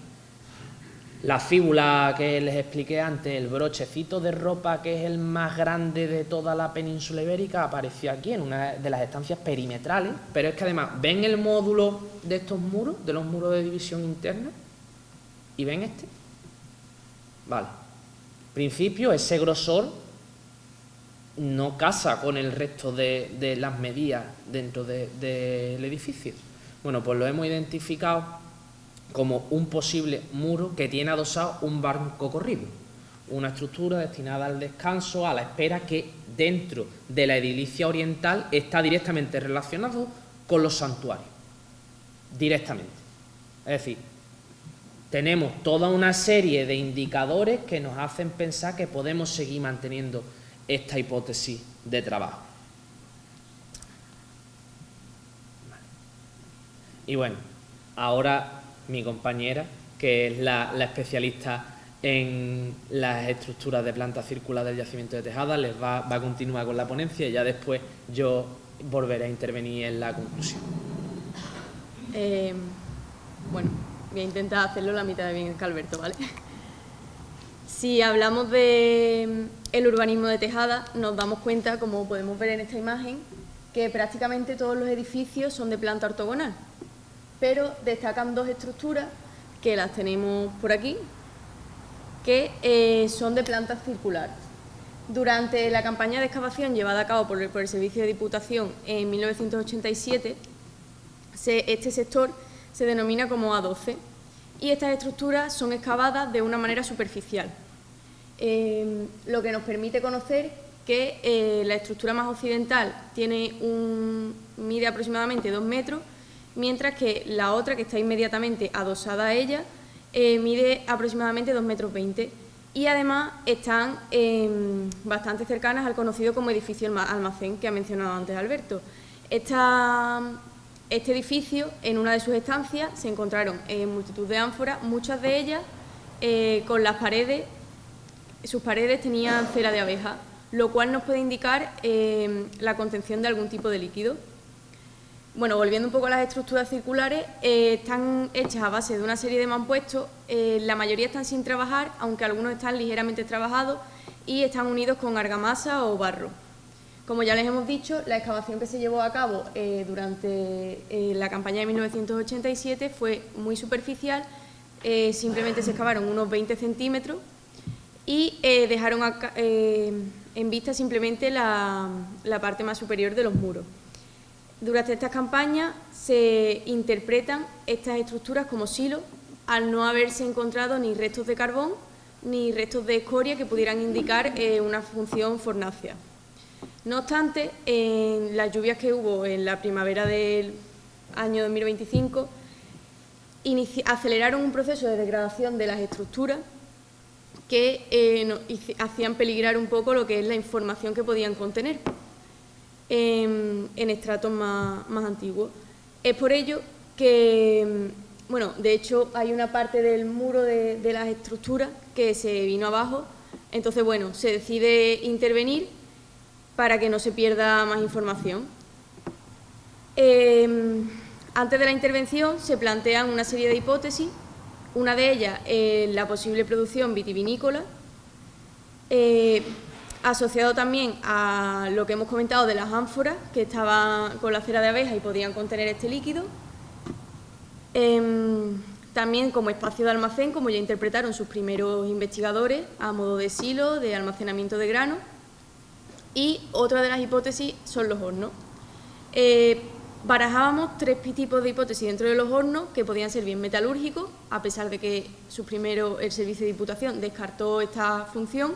La fíbula que les expliqué antes, el brochecito de ropa que es el más grande de toda la península ibérica, apareció aquí en una de las estancias perimetrales, pero es que además, ¿ven el módulo de estos muros, de los muros de división interna? ¿Y ven este? Vale. En principio, ese grosor no casa con el resto de las medidas dentro del edificio. Bueno, pues lo hemos identificado como un posible muro que tiene adosado un banco corrido, una estructura destinada al descanso, a la espera, que dentro de la edilicia oriental está directamente relacionado con los santuarios, directamente. Es decir, tenemos toda una serie de indicadores que nos hacen pensar que podemos seguir manteniendo esta hipótesis de trabajo. Y bueno, ahora mi compañera, que es la especialista en las estructuras de planta circular del yacimiento de Tejada, les va a continuar con la ponencia y ya después yo volveré a intervenir en la conclusión.
Bueno, voy a intentar hacerlo la mitad de bien que Alberto, ¿vale? Si hablamos del urbanismo de Tejada, nos damos cuenta, como podemos ver en esta imagen, que prácticamente todos los edificios son de planta ortogonal, pero destacan dos estructuras, que las tenemos por aquí, que son de planta circular. Durante la campaña de excavación llevada a cabo por el Servicio de Diputación en 1987, este sector se denomina como A12 y estas estructuras son excavadas de una manera superficial, lo que nos permite conocer que la estructura más occidental mide aproximadamente 2 metros, mientras que la otra, que está inmediatamente adosada a ella, mide aproximadamente 2,20 metros y además están bastante cercanas al conocido como edificio almacén que ha mencionado antes Alberto. Este edificio, en una de sus estancias, se encontraron multitud de ánforas, muchas de ellas con las paredes, sus paredes tenían cera de abeja, lo cual nos puede indicar la contención de algún tipo de líquido. Bueno, volviendo un poco a las estructuras circulares, están hechas a base de una serie de mampuestos, la mayoría están sin trabajar, aunque algunos están ligeramente trabajados y están unidos con argamasa o barro. Como ya les hemos dicho, la excavación que se llevó a cabo durante la campaña de 1987 fue muy superficial, simplemente se excavaron unos 20 centímetros y dejaron en vista simplemente la parte más superior de los muros. Durante estas campañas se interpretan estas estructuras como silos, al no haberse encontrado ni restos de carbón ni restos de escoria que pudieran indicar una función fornácea. No obstante, en las lluvias que hubo en la primavera del año 2025, aceleraron un proceso de degradación de las estructuras que hacían peligrar un poco lo que es la información que podían contener en estratos más antiguos. Es por ello que, bueno, de hecho hay una parte del muro de las estructuras que se vino abajo, entonces, bueno, se decide intervenir para que no se pierda más información. Antes de la intervención se plantean una serie de hipótesis, una de ellas la posible producción vitivinícola, asociado también a lo que hemos comentado de las ánforas que estaban con la cera de abeja y podían contener este líquido. También como espacio de almacén, como ya interpretaron sus primeros investigadores, a modo de silo, de almacenamiento de grano. Y otra de las hipótesis son los hornos. Barajábamos tres tipos de hipótesis dentro de los hornos, que podían ser bien metalúrgicos, a pesar de que el Servicio de Diputación descartó esta función.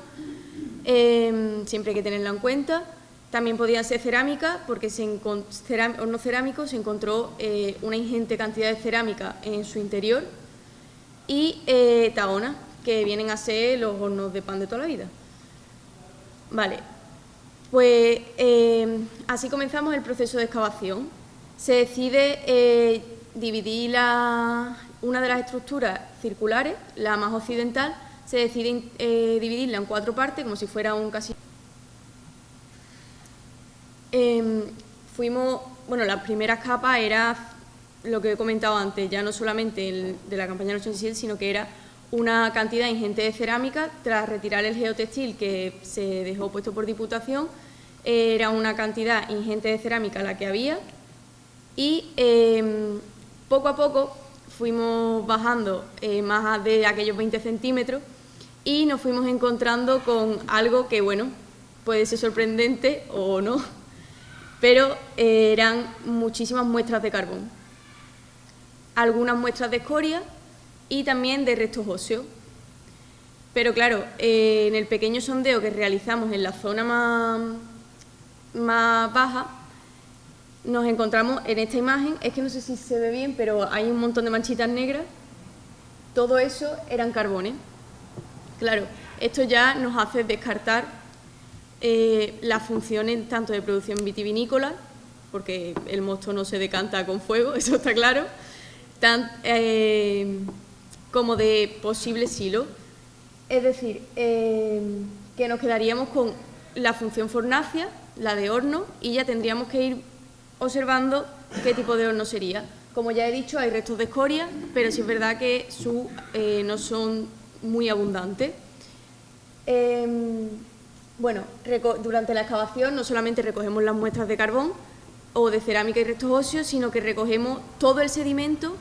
Siempre hay que tenerla en cuenta. También podían ser cerámicas, porque hornos cerámicos se encontró una ingente cantidad de cerámica en su interior, y tahonas, que vienen a ser los hornos de pan de toda la vida. Vale, pues así comenzamos el proceso de excavación. Se decide dividir una de las estructuras circulares, la más occidental, se decide dividirla en 4 partes, como si fuera un casillero. Bueno, las primeras capas era lo que he comentado antes, ya no solamente de la campaña del 87, sino que era una cantidad ingente de cerámica. Tras retirar el geotextil que se dejó puesto por Diputación, era una cantidad ingente de cerámica la que había, y poco a poco fuimos bajando más de aquellos 20 centímetros y nos fuimos encontrando con algo que, bueno, puede ser sorprendente o no, pero eran muchísimas muestras de carbón, algunas muestras de escoria y también de restos óseos. Pero claro, en el pequeño sondeo que realizamos en la zona más baja, nos encontramos en esta imagen, es que no sé si se ve bien, pero hay un montón de manchitas negras, todo eso eran carbones. Claro, esto ya nos hace descartar las funciones tanto de producción vitivinícola, porque el mosto no se decanta con fuego, eso está claro, como de posibles silos. Es decir, que nos quedaríamos con la función fornácea, la de horno, y ya tendríamos que ir observando qué tipo de horno sería. Como ya he dicho, hay restos de escoria, pero sí es verdad que no son muy abundantes. Bueno, durante la excavación no solamente recogemos las muestras de carbón o de cerámica y restos óseos, sino que recogemos todo el sedimento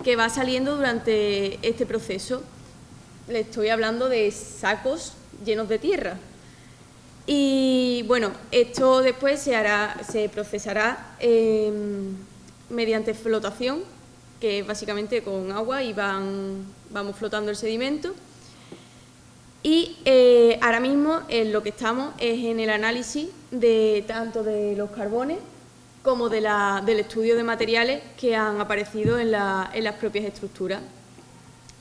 que va saliendo durante este proceso. Le estoy hablando de sacos llenos de tierra. Y bueno, esto después se procesará mediante flotación, que es básicamente con agua y vamos flotando el sedimento. Y ahora mismo en lo que estamos es en el análisis tanto de los carbones como del estudio de materiales que han aparecido en las propias estructuras.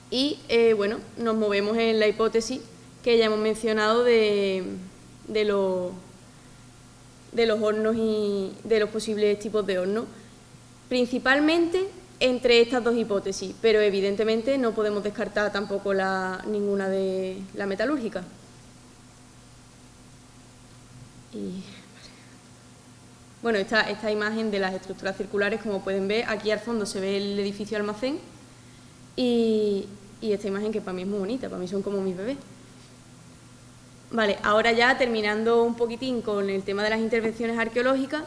Y bueno, nos movemos en la hipótesis que ya hemos mencionado de los hornos y de los posibles tipos de hornos, principalmente entre estas dos hipótesis, pero evidentemente no podemos descartar tampoco ninguna de la metalúrgica. Bueno, esta imagen de las estructuras circulares, como pueden ver, aquí al fondo se ve el edificio almacén y esta imagen que para mí es muy bonita, para mí son como mis bebés. Vale, ahora ya terminando un poquitín con el tema de las intervenciones arqueológicas,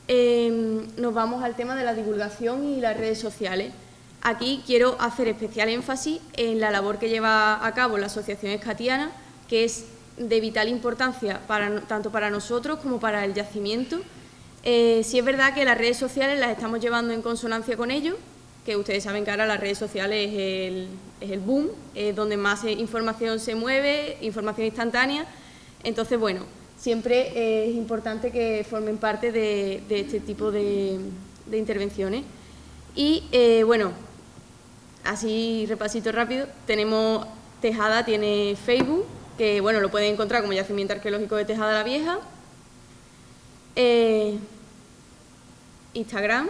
nos vamos al tema de la divulgación y las redes sociales. Aquí quiero hacer especial énfasis en la labor que lleva a cabo la Asociación Escatiana, que es de vital importancia tanto para nosotros como para el yacimiento. Sí es verdad que las redes sociales las estamos llevando en consonancia con ello, que ustedes saben que ahora las redes sociales es el boom, es donde más información se mueve, información instantánea. Entonces, bueno, siempre es importante que formen parte de este tipo de intervenciones. Y, bueno, así repasito rápido, tenemos Tejada, tiene Facebook, que, bueno, lo pueden encontrar como Yacimiento Arqueológico de Tejada la Vieja. Instagram,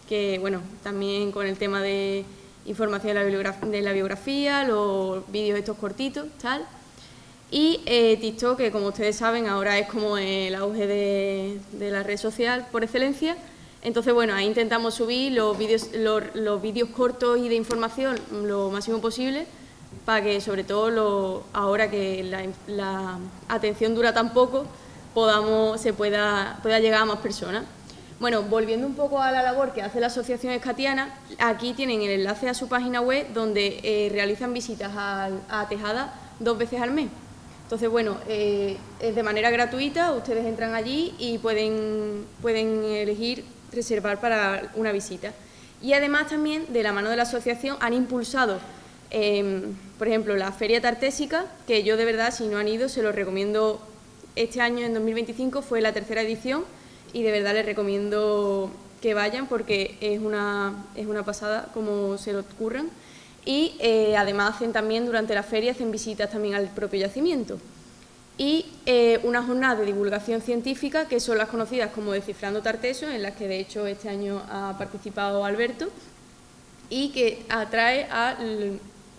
que, bueno, también con el tema de información de la biografía, los vídeos estos cortitos, tal. Y TikTok, que como ustedes saben ahora es como el auge de la red social por excelencia. Entonces, bueno, ahí intentamos subir los vídeos cortos y de información lo máximo posible para que, sobre todo, ahora que la atención dura tan poco, pueda llegar a más personas. Bueno, volviendo un poco a la labor que hace la Asociación Escatiana, aquí tienen el enlace a su página web donde realizan visitas a Tejada 2 veces al mes. Entonces, bueno, es de manera gratuita, ustedes entran allí y pueden elegir reservar para una visita. Y además también, de la mano de la asociación, han impulsado, por ejemplo, la Feria Tartésica, que yo de verdad, si no han ido, se los recomiendo. Este año, en 2025, fue la 3ª edición y de verdad les recomiendo que vayan porque es una pasada como se lo ocurran. Y además hacen también durante la feria, hacen visitas también al propio yacimiento. Y unas jornadas de divulgación científica que son las conocidas como Descifrando Tarteso, en las que de hecho este año ha participado Alberto, y que atrae a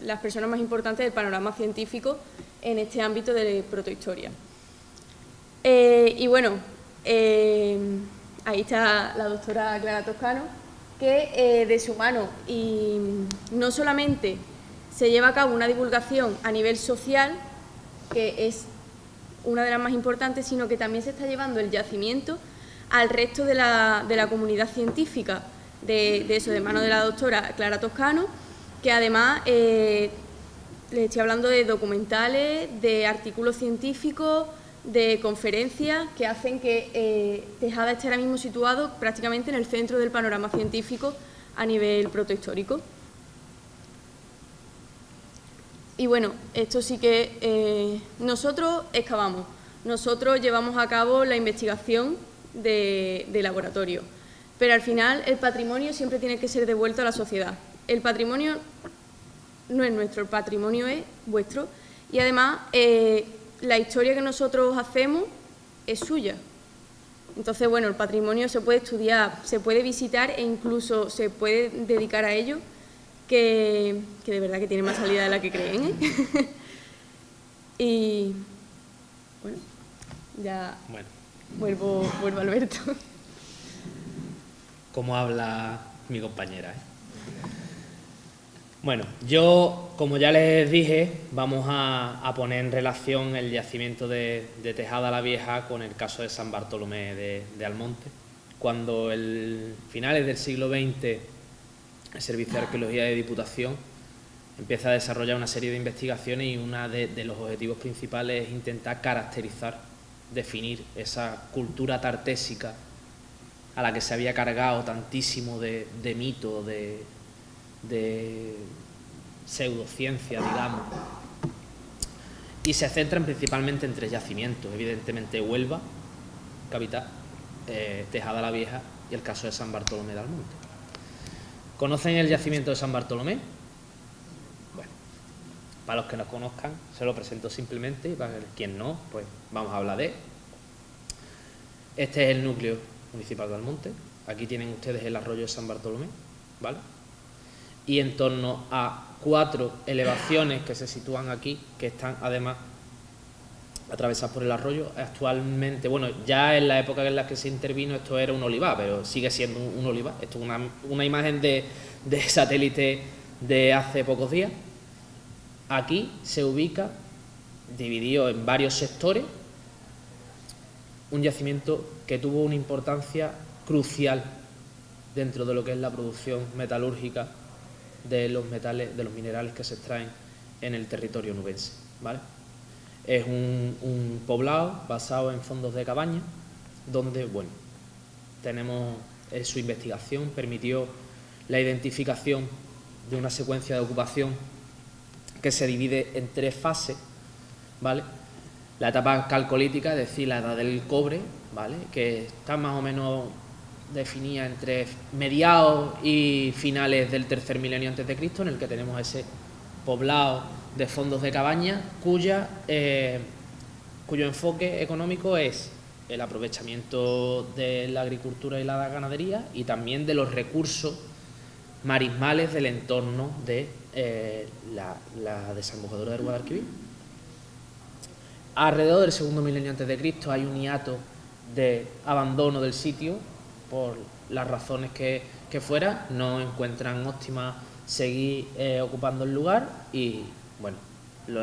las personas más importantes del panorama científico en este ámbito de protohistoria. Y bueno, ahí está la doctora Clara Toscano, que de su mano, y no solamente se lleva a cabo una divulgación a nivel social, que es una de las más importantes, sino que también se está llevando el yacimiento al resto de la comunidad científica, de mano de la doctora Clara Toscano, que además les estoy hablando de documentales, de artículos científicos, de conferencias que hacen que Tejada esté ahora mismo situado prácticamente en el centro del panorama científico a nivel protohistórico. Y bueno, esto sí que nosotros excavamos, nosotros llevamos a cabo la investigación de laboratorio, pero al final el patrimonio siempre tiene que ser devuelto a la sociedad. El patrimonio no es nuestro, el patrimonio es vuestro, y además la historia que nosotros hacemos es suya. Entonces, bueno, el patrimonio se puede estudiar, se puede visitar e incluso se puede dedicar a ello, que de verdad que tiene más salida de la que creen, ¿eh? Y bueno, ya vuelvo a Alberto.
¿Cómo habla mi compañera? Bueno, yo, como ya les dije, vamos a poner en relación el yacimiento de Tejada la Vieja con el caso de San Bartolomé de Almonte. Cuando finales del siglo XX el Servicio de Arqueología de Diputación empieza a desarrollar una serie de investigaciones, y uno de los objetivos principales es intentar caracterizar, definir esa cultura tartésica a la que se había cargado tantísimo de mito, de pseudociencia, digamos, y se centran principalmente en 3 yacimientos, evidentemente Huelva, capital, Tejada la Vieja y el caso de San Bartolomé de Almonte. ¿Conocen el yacimiento de San Bartolomé? Bueno, para los que nos conozcan, se lo presento simplemente, y para quien no, pues vamos a hablar de él. Este es el núcleo municipal de Almonte. Aquí tienen ustedes el arroyo de San Bartolomé, ¿vale? Y en torno a 4 elevaciones que se sitúan aquí, que están además atravesadas por el arroyo. Actualmente, bueno, ya en la época en la que se intervino esto era un olivar, pero sigue siendo un olivar. Esto es una imagen de satélite de hace pocos días. Aquí se ubica, dividido en varios sectores, un yacimiento que tuvo una importancia crucial dentro de lo que es la producción metalúrgica de los metales, de los minerales que se extraen en el territorio nubense, ¿vale? Es un poblado basado en fondos de cabaña, donde, bueno, tenemos su investigación, permitió la identificación de una secuencia de ocupación que se divide en 3 fases, ¿vale? La etapa calcolítica, es decir, la edad del cobre, ¿vale?, que está más o menos definida entre mediados y finales del 3er milenio antes de Cristo, en el que tenemos ese poblado de fondos de cabaña cuyo enfoque económico es el aprovechamiento de la agricultura y la ganadería, y también de los recursos marismales del entorno de la desembocadura del Guadalquivir. Alrededor del 2er milenio antes de Cristo hay un hiato de abandono del sitio por las razones que fuera, no encuentran óptima seguir ocupando el lugar, y bueno,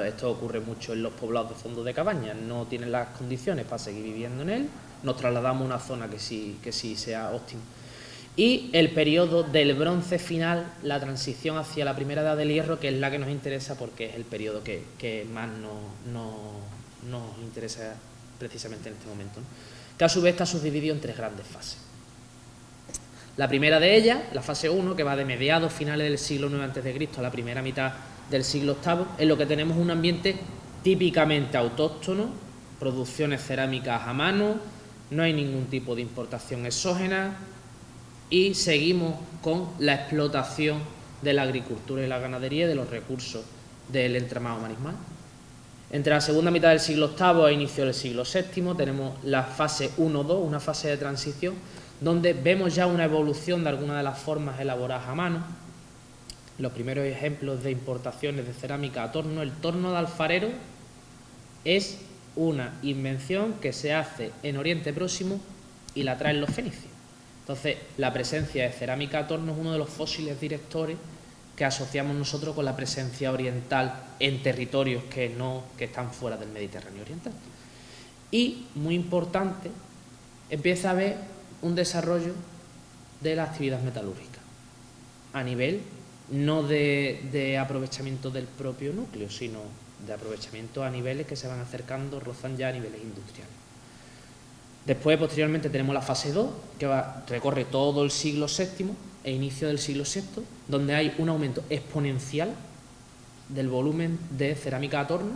esto ocurre mucho en los poblados de fondos de cabaña, no tienen las condiciones para seguir viviendo en él, nos trasladamos a una zona que sí sea óptima. Y el periodo del bronce final, la transición hacia la primera edad del hierro, que es la que nos interesa porque es el periodo que más nos interesa precisamente en este momento, ¿no? Que a su vez está subdividido en 3 grandes fases. La primera de ellas, la fase 1, que va de mediados finales del siglo IX a.C. a la primera mitad del siglo VIII, en lo que tenemos un ambiente típicamente autóctono, producciones cerámicas a mano, no hay ningún tipo de importación exógena, y seguimos con la explotación de la agricultura y la ganadería y de los recursos del entramado marismal. Entre la segunda mitad del siglo VIII e inicio del siglo VII tenemos la fase 1-2, una fase de transición, donde vemos ya una evolución de algunas de las formas elaboradas a mano. Los primeros ejemplos de importaciones de cerámica a torno. El torno de alfarero es una invención que se hace en Oriente Próximo y la traen los fenicios. Entonces, la presencia de cerámica a torno es uno de los fósiles directores que asociamos nosotros con la presencia oriental en territorios que están fuera del Mediterráneo oriental. Y, muy importante, empieza a haber un desarrollo de la actividad metalúrgica a nivel no de aprovechamiento del propio núcleo, sino de aprovechamiento a niveles que se van acercando, rozan ya a niveles industriales. Después, posteriormente, tenemos la fase 2, que recorre todo el siglo VII e inicio del siglo VI, donde hay un aumento exponencial del volumen de cerámica a torno,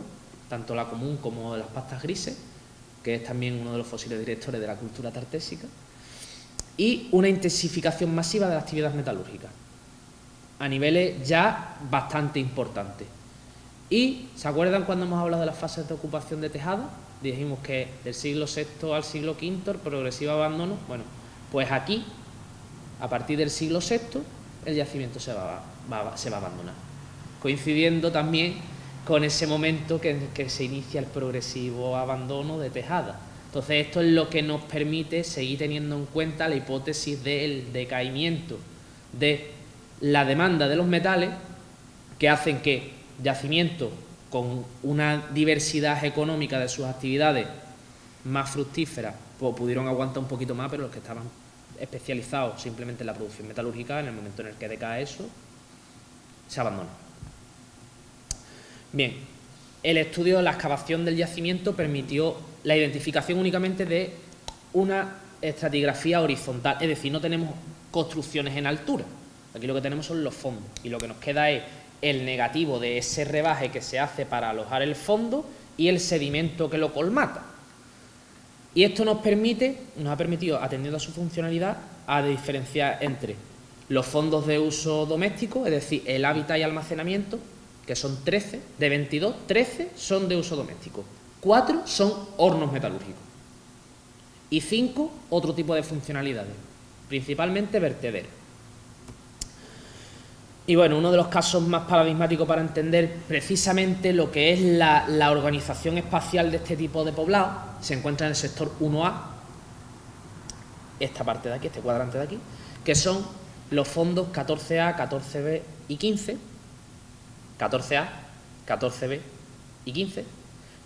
tanto la común como de las pastas grises, que es también uno de los fósiles directores de la cultura tartésica, y una intensificación masiva de la actividad metalúrgica, a niveles ya bastante importantes. Y, ¿se acuerdan cuando hemos hablado de las fases de ocupación de tejada? Dijimos que del siglo VI al siglo V, el progresivo abandono. Bueno, pues aquí, a partir del siglo VI, el yacimiento se va a abandonar, coincidiendo también con ese momento que se inicia el progresivo abandono de tejada. Entonces, esto es lo que nos permite seguir teniendo en cuenta la hipótesis del decaimiento de la demanda de los metales, que hacen que yacimientos con una diversidad económica de sus actividades más fructíferas pues pudieron aguantar un poquito más, pero los que estaban especializados simplemente en la producción metalúrgica, en el momento en el que decae eso, se abandonan. Bien, el estudio de la excavación del yacimiento permitió la identificación únicamente de una estratigrafía horizontal, es decir, no tenemos construcciones en altura, aquí lo que tenemos son los fondos, y lo que nos queda es el negativo de ese rebaje que se hace para alojar el fondo y el sedimento que lo colmata. Y esto nos ha permitido, atendiendo a su funcionalidad, a diferenciar entre los fondos de uso doméstico, es decir, el hábitat y almacenamiento, que son 13, de 22, 13 son de uso doméstico, 4 son hornos metalúrgicos y 5 otro tipo de funcionalidades, principalmente vertederos. Y bueno, uno de los casos más paradigmáticos para entender precisamente lo que es la organización espacial de este tipo de poblado se encuentra en el sector 1A, esta parte de aquí, este cuadrante de aquí, que son los fondos 14A, 14B y 15, 14A, 14B y 15,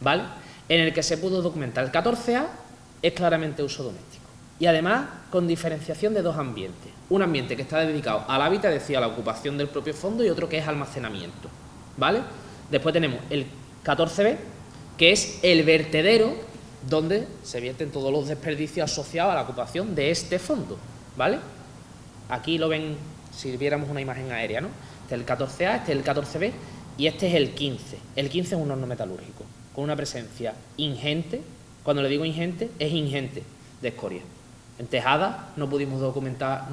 ¿vale? En el que se pudo documentar. El 14A es claramente uso doméstico y además con diferenciación de dos ambientes. Un ambiente que está dedicado al hábitat, es decir, a la ocupación del propio fondo, y otro que es almacenamiento, ¿vale? Después tenemos el 14B, que es el vertedero donde se vierten todos los desperdicios asociados a la ocupación de este fondo, ¿vale? Aquí lo ven, si viéramos una imagen aérea, ¿no? Este es el 14A, este es el 14B y este es el 15. El 15 es un horno metalúrgico, con una presencia ingente. Cuando le digo ingente, es ingente de escoria. En Tejada no pudimos documentar,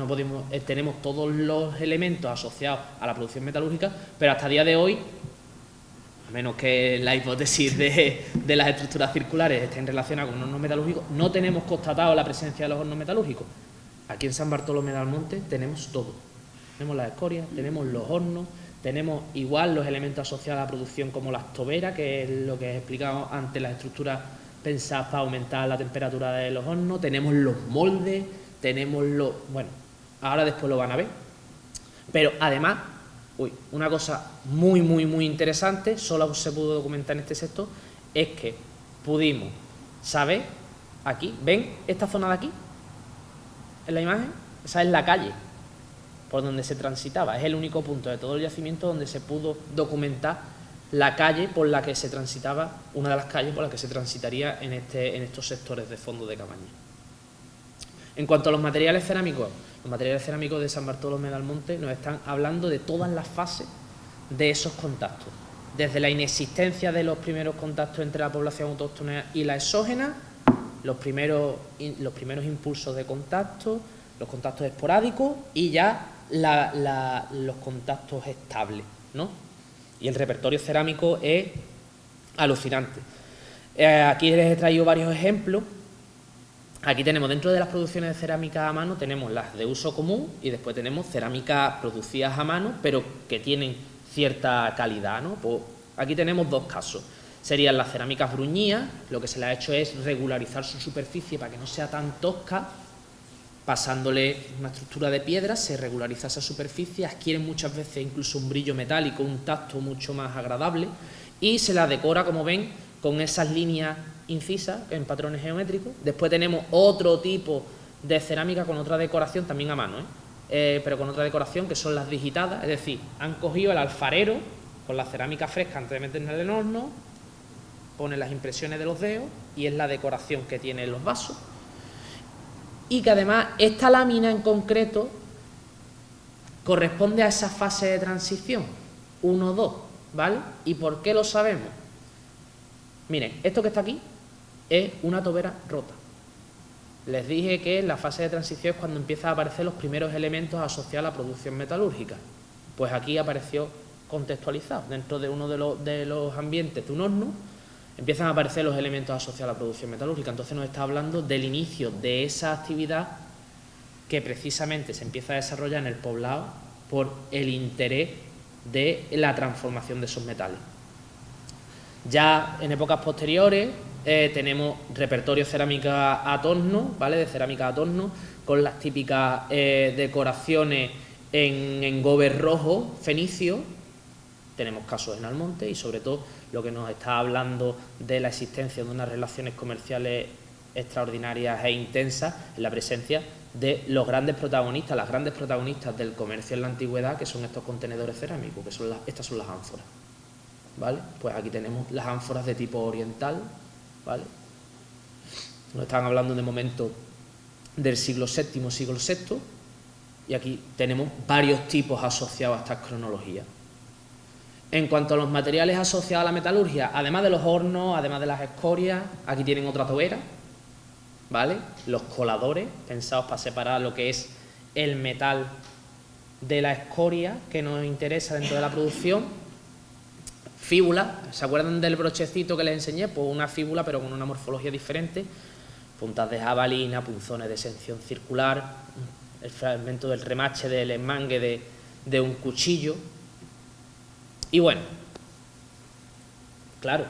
tenemos todos los elementos asociados a la producción metalúrgica, pero hasta el día de hoy, a menos que la hipótesis de las estructuras circulares estén relacionadas con hornos metalúrgicos, no tenemos constatado la presencia de los hornos metalúrgicos. Aquí en San Bartolomé de Almonte tenemos todo. Tenemos las escorias, tenemos los hornos, tenemos igual los elementos asociados a la producción como las toberas, que es lo que he explicado antes, las estructuras pensadas para aumentar la temperatura de los hornos, tenemos los moldes, tenemos los... Bueno, ahora después lo van a ver. Pero además, una cosa muy interesante, solo se pudo documentar en este sector, es que pudimos saber, aquí, ¿ven esta zona de aquí? En la imagen, esa es la calle por donde se transitaba, es el único punto de todo el yacimiento donde se pudo documentar la calle por la que se transitaba, una de las calles por las que se transitaría en estos sectores de fondo de Cabaña. En cuanto a los materiales cerámicos de San Bartolomé de Almonte nos están hablando de todas las fases de esos contactos, desde la inexistencia de los primeros contactos entre la población autóctona y la exógena, los primeros impulsos de contacto, los contactos esporádicos y ya los contactos estables, ¿no? Y el repertorio cerámico es alucinante. Aquí les he traído varios ejemplos. Aquí tenemos, dentro de las producciones de cerámica a mano, tenemos las de uso común y después tenemos cerámicas producidas a mano, pero que tienen cierta calidad, ¿no? Pues aquí tenemos dos casos. Serían las cerámicas bruñidas, lo que se le ha hecho es regularizar su superficie para que no sea tan tosca, pasándole una estructura de piedra, se regulariza esa superficie, adquiere muchas veces incluso un brillo metálico, un tacto mucho más agradable, y se la decora, como ven, con esas líneas incisas en patrones geométricos. Después tenemos otro tipo de cerámica con otra decoración, también a mano, pero con otra decoración, que son las digitadas, es decir, han cogido el alfarero con la cerámica fresca antes de meterla en el horno, ponen las impresiones de los dedos y es la decoración que tienen los vasos. Y que además esta lámina en concreto corresponde a esa fase de transición, 1-2, ¿vale? ¿Y por qué lo sabemos? Miren, esto que está aquí es una tobera rota. Les dije que la fase de transición es cuando empiezan a aparecer los primeros elementos asociados a la producción metalúrgica. Pues aquí apareció contextualizado. Dentro de uno de los ambientes de un horno empiezan a aparecer los elementos asociados a la producción metalúrgica. Entonces nos está hablando del inicio de esa actividad que precisamente se empieza a desarrollar en el poblado por el interés de la transformación de esos metales. Ya en épocas posteriores tenemos repertorio cerámica a torno, ¿vale? De cerámica a torno, con las típicas decoraciones en engobe rojo fenicio. Tenemos casos en Almonte y sobre todo lo que nos está hablando de la existencia de unas relaciones comerciales extraordinarias e intensas en la presencia de los grandes protagonistas, las grandes protagonistas del comercio en la antigüedad, que son estos contenedores cerámicos, que son estas son las ánforas, ¿vale? Pues aquí tenemos las ánforas de tipo oriental, ¿vale? Nos están hablando de momentos del siglo VII, siglo VI, y aquí tenemos varios tipos asociados a estas cronologías. En cuanto a los materiales asociados a la metalurgia, además de los hornos, además de las escorias, aquí tienen otra tobera, ¿vale? Los coladores, pensados para separar lo que es el metal de la escoria que nos interesa dentro de la producción. Fíbula, ¿se acuerdan del brochecito que les enseñé? Pues una fíbula pero con una morfología diferente, puntas de jabalina, punzones de sección circular, el fragmento del remache del esmangue de un cuchillo. Y bueno, claro,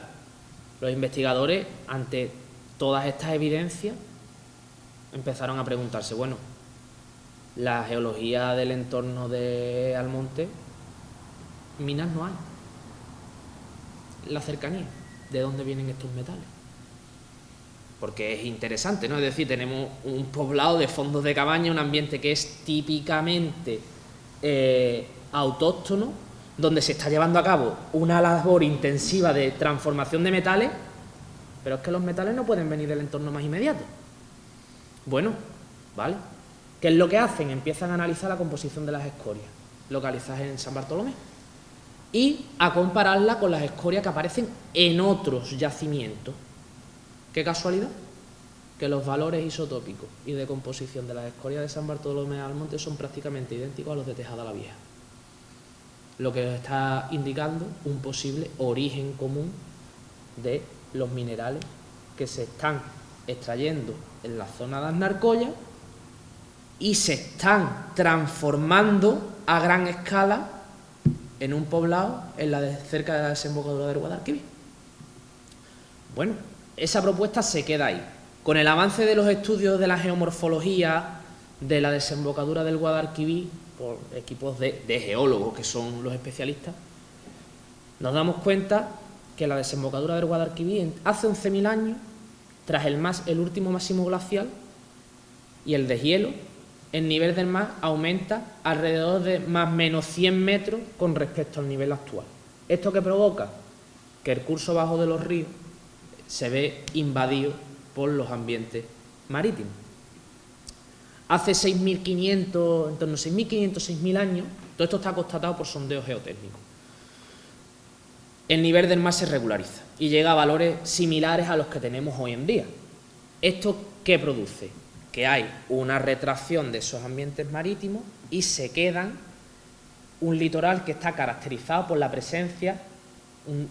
los investigadores, ante todas estas evidencias, empezaron a preguntarse, bueno, la geología del entorno de Almonte, minas no hay. La cercanía, ¿de dónde vienen estos metales? Porque es interesante, ¿no? Es decir, tenemos un poblado de fondos de cabaña, un ambiente que es típicamente autóctono, donde se está llevando a cabo una labor intensiva de transformación de metales, pero es que los metales no pueden venir del entorno más inmediato. Bueno, ¿vale? ¿Qué es lo que hacen? Empiezan a analizar la composición de las escorias localizadas en San Bartolomé y a compararla con las escorias que aparecen en otros yacimientos. ¿Qué casualidad? Que los valores isotópicos y de composición de las escorias de San Bartolomé de Almonte son prácticamente idénticos a los de Tejada la Vieja, lo que está indicando un posible origen común de los minerales que se están extrayendo en la zona de Aznarcolla y se están transformando a gran escala en un poblado cerca de la desembocadura del Guadalquivir. Bueno, esa propuesta se queda ahí. Con el avance de los estudios de la geomorfología de la desembocadura del Guadalquivir, por equipos de geólogos que son los especialistas, nos damos cuenta que la desembocadura del Guadalquivir hace 11.000 años, tras el último máximo glacial y el deshielo, el nivel del mar aumenta alrededor de más o menos 100 metros con respecto al nivel actual. ¿Esto qué provoca? Que el curso bajo de los ríos se ve invadido por los ambientes marítimos. Hace 6.500, en torno a 6.500, 6.000 años, todo esto está constatado por sondeo geotécnico. El nivel del mar se regulariza y llega a valores similares a los que tenemos hoy en día. ¿Esto qué produce? Que hay una retracción de esos ambientes marítimos y se quedan un litoral que está caracterizado por la presencia, un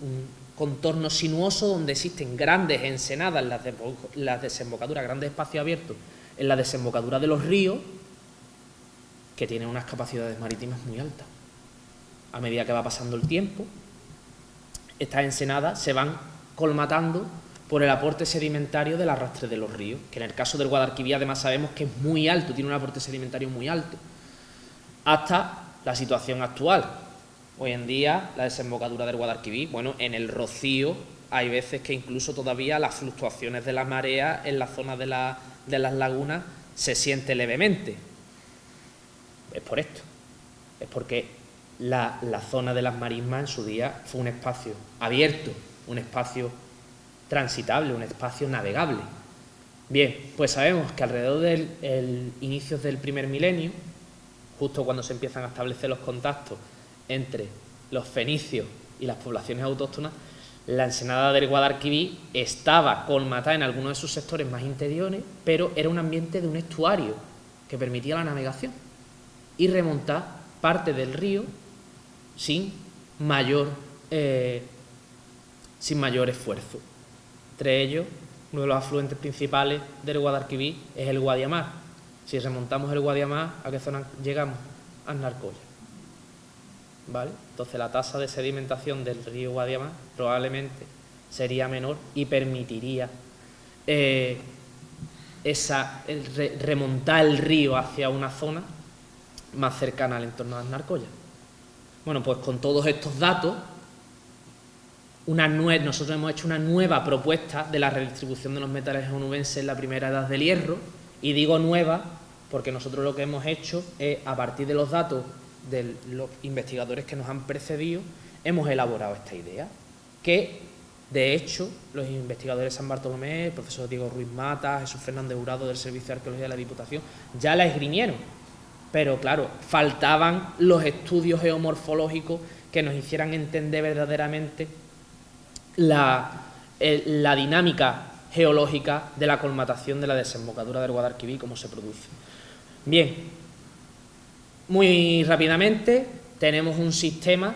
contorno sinuoso donde existen grandes ensenadas en las desembocaduras, grandes espacios abiertos en la desembocadura de los ríos, que tienen unas capacidades marítimas muy altas. A medida que va pasando el tiempo, estas ensenadas se van colmatando por el aporte sedimentario del arrastre de los ríos, que en el caso del Guadalquivir además sabemos que es muy alto, tiene un aporte sedimentario muy alto, hasta la situación actual. Hoy en día la desembocadura del Guadalquivir, bueno, en el Rocío hay veces que incluso todavía las fluctuaciones de la marea en la zona de las lagunas se siente levemente. Es por esto, es porque la zona de las marismas en su día fue un espacio abierto, un espacio transitable, un espacio navegable. Bien, pues sabemos que alrededor del inicios del primer milenio, justo cuando se empiezan a establecer los contactos entre los fenicios y las poblaciones autóctonas, la ensenada del Guadalquivir estaba colmatada en algunos de sus sectores más interiores, pero era un ambiente de un estuario que permitía la navegación y remontar parte del río sin mayor esfuerzo. Entre ellos, uno de los afluentes principales del Guadalquivir es el Guadiamar. Si remontamos el Guadiamar, ¿a qué zona llegamos? A Narcoya. ¿Vale? Entonces la tasa de sedimentación del río Guadiamar probablemente sería menor y permitiría remontar el río hacia una zona más cercana al entorno de Narcoya. Bueno, pues con todos estos datos, nosotros hemos hecho una nueva propuesta de la redistribución de los metales onubenses en la primera edad del hierro, y digo nueva porque nosotros lo que hemos hecho es, a partir de los datos de los investigadores que nos han precedido, hemos elaborado esta idea, que de hecho los investigadores de San Bartolomé, el profesor Diego Ruiz Mata, Jesús Fernández Hurado del Servicio de Arqueología de la Diputación, ya la esgrimieron, pero claro, faltaban los estudios geomorfológicos que nos hicieran entender verdaderamente la dinámica geológica de la colmatación de la desembocadura del Guadalquivir, cómo se produce. Bien, muy rápidamente tenemos un sistema,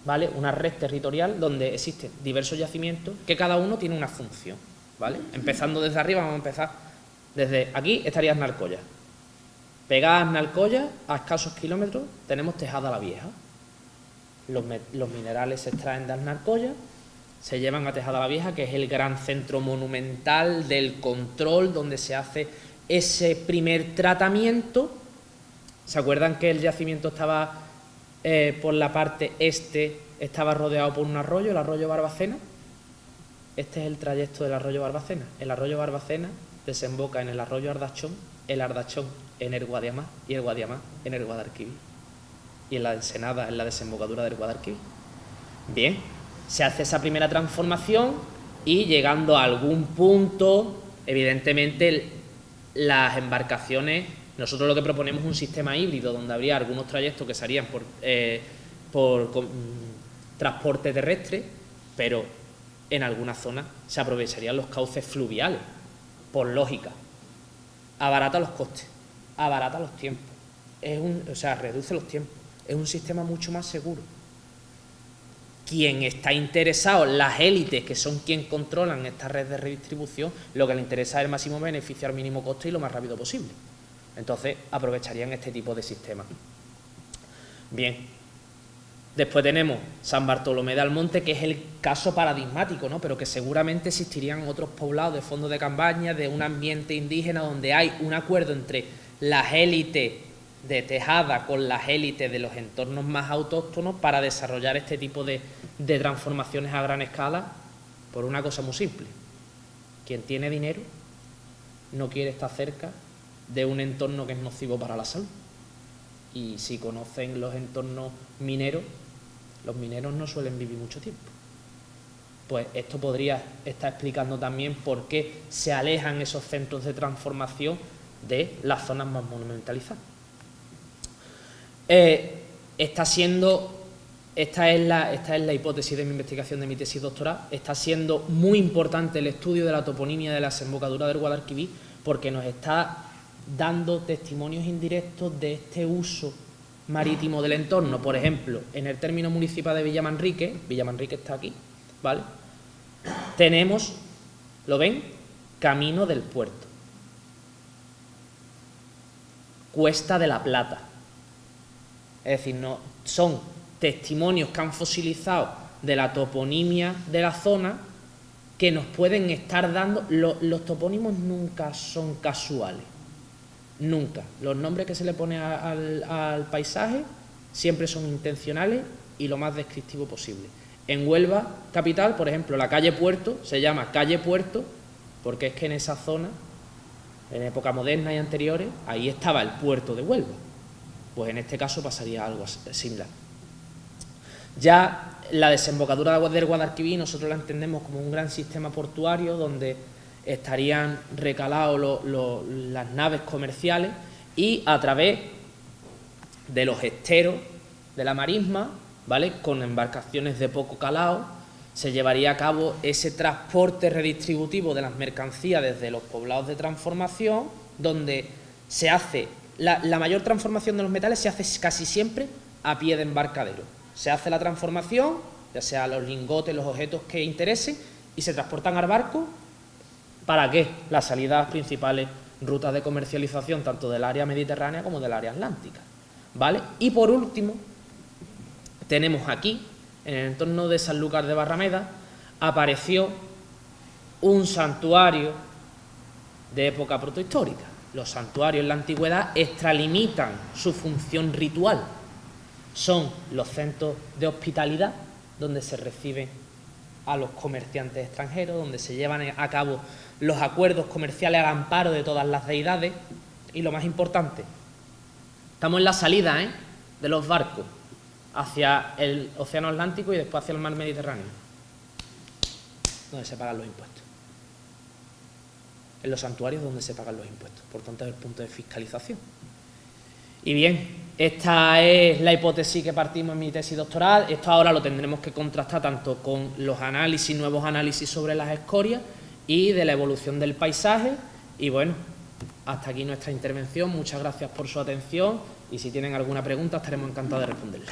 ¿vale? Una red territorial donde existen diversos yacimientos que cada uno tiene una función, ¿vale? Empezando desde arriba, vamos a empezar desde aquí, estaría Narcoya. Pegadas a Narcoya, a escasos kilómetros, tenemos Tejada la Vieja. Los minerales se extraen de Narcoya, se llevan a Tejada la Vieja, que es el gran centro monumental del control, donde se hace ese primer tratamiento. ¿Se acuerdan que el yacimiento estaba por la parte este, estaba rodeado por un arroyo, el arroyo Barbacena? Este es el trayecto del arroyo Barbacena. El arroyo Barbacena desemboca en el arroyo Ardachón, el Ardachón en el Guadiamar y el Guadiamar en el Guadalquivir. Y en la ensenada, en la desembocadura del Guadalquivir. Bien, se hace esa primera transformación y llegando a algún punto, evidentemente las embarcaciones, nosotros lo que proponemos es un sistema híbrido donde habría algunos trayectos que se harían por transporte terrestre, pero en algunas zonas se aprovecharían los cauces fluviales, por lógica. Abarata los costes, abarata los tiempos, reduce los tiempos, es un sistema mucho más seguro. Quien está interesado, las élites, que son quien controlan esta red de redistribución, lo que les interesa es el máximo beneficio al mínimo coste y lo más rápido posible. Entonces, aprovecharían este tipo de sistemas. Bien, después tenemos San Bartolomé de Almonte, que es el caso paradigmático, ¿no? Pero que seguramente existirían otros poblados de fondo de campaña, de un ambiente indígena, donde hay un acuerdo entre las élites de Tejada con las élites de los entornos más autóctonos para desarrollar este tipo de transformaciones a gran escala, por una cosa muy simple. Quien tiene dinero no quiere estar cerca de un entorno que es nocivo para la salud. Y si conocen los entornos mineros, los mineros no suelen vivir mucho tiempo. Pues esto podría estar explicando también por qué se alejan esos centros de transformación de las zonas más monumentalizadas. Esta es la hipótesis de mi investigación de mi tesis doctoral. Está siendo muy importante el estudio de la toponimia de la desembocadura del Guadalquivir, porque nos está dando testimonios indirectos de este uso marítimo del entorno. Por ejemplo, en el término municipal de Villamanrique está aquí, ¿vale? Tenemos, ¿lo ven? Camino del Puerto, Cuesta de la Plata. Es decir, no, son testimonios que han fosilizado de la toponimia de la zona que nos pueden estar dando. Los topónimos nunca son casuales, nunca. Los nombres que se le pone al paisaje siempre son intencionales y lo más descriptivo posible. En Huelva capital, por ejemplo, la calle Puerto se llama calle Puerto porque es que en esa zona, en época moderna y anteriores, ahí estaba el puerto de Huelva. Pues en este caso pasaría algo similar. Ya la desembocadura del Guadalquivir nosotros la entendemos como un gran sistema portuario donde estarían recalados las naves comerciales y a través de los esteros de la marisma, ¿vale?, con embarcaciones de poco calado, se llevaría a cabo ese transporte redistributivo de las mercancías desde los poblados de transformación, donde se hace la mayor transformación de los metales se hace casi siempre a pie de embarcadero. Se hace la transformación, ya sea los lingotes, los objetos que interesen, y se transportan al barco. ¿Para qué? Las salidas principales rutas de comercialización tanto del área mediterránea como del área atlántica, ¿vale? Y por último, tenemos aquí, en el entorno de Sanlúcar de Barrameda, apareció un santuario de época protohistórica. Los santuarios en la antigüedad extralimitan su función ritual. Son los centros de hospitalidad donde se reciben a los comerciantes extranjeros, donde se llevan a cabo los acuerdos comerciales al amparo de todas las deidades. Y lo más importante, estamos en la salida de los barcos hacia el océano Atlántico y después hacia el mar Mediterráneo, donde se pagan los impuestos. En los santuarios donde se pagan los impuestos, por tanto es el punto de fiscalización. Y bien, esta es la hipótesis que partimos en mi tesis doctoral. Esto ahora lo tendremos que contrastar tanto con los análisis, nuevos análisis sobre las escorias y de la evolución del paisaje. Y bueno, hasta aquí nuestra intervención. Muchas gracias por su atención y si tienen alguna pregunta estaremos encantados de responderles.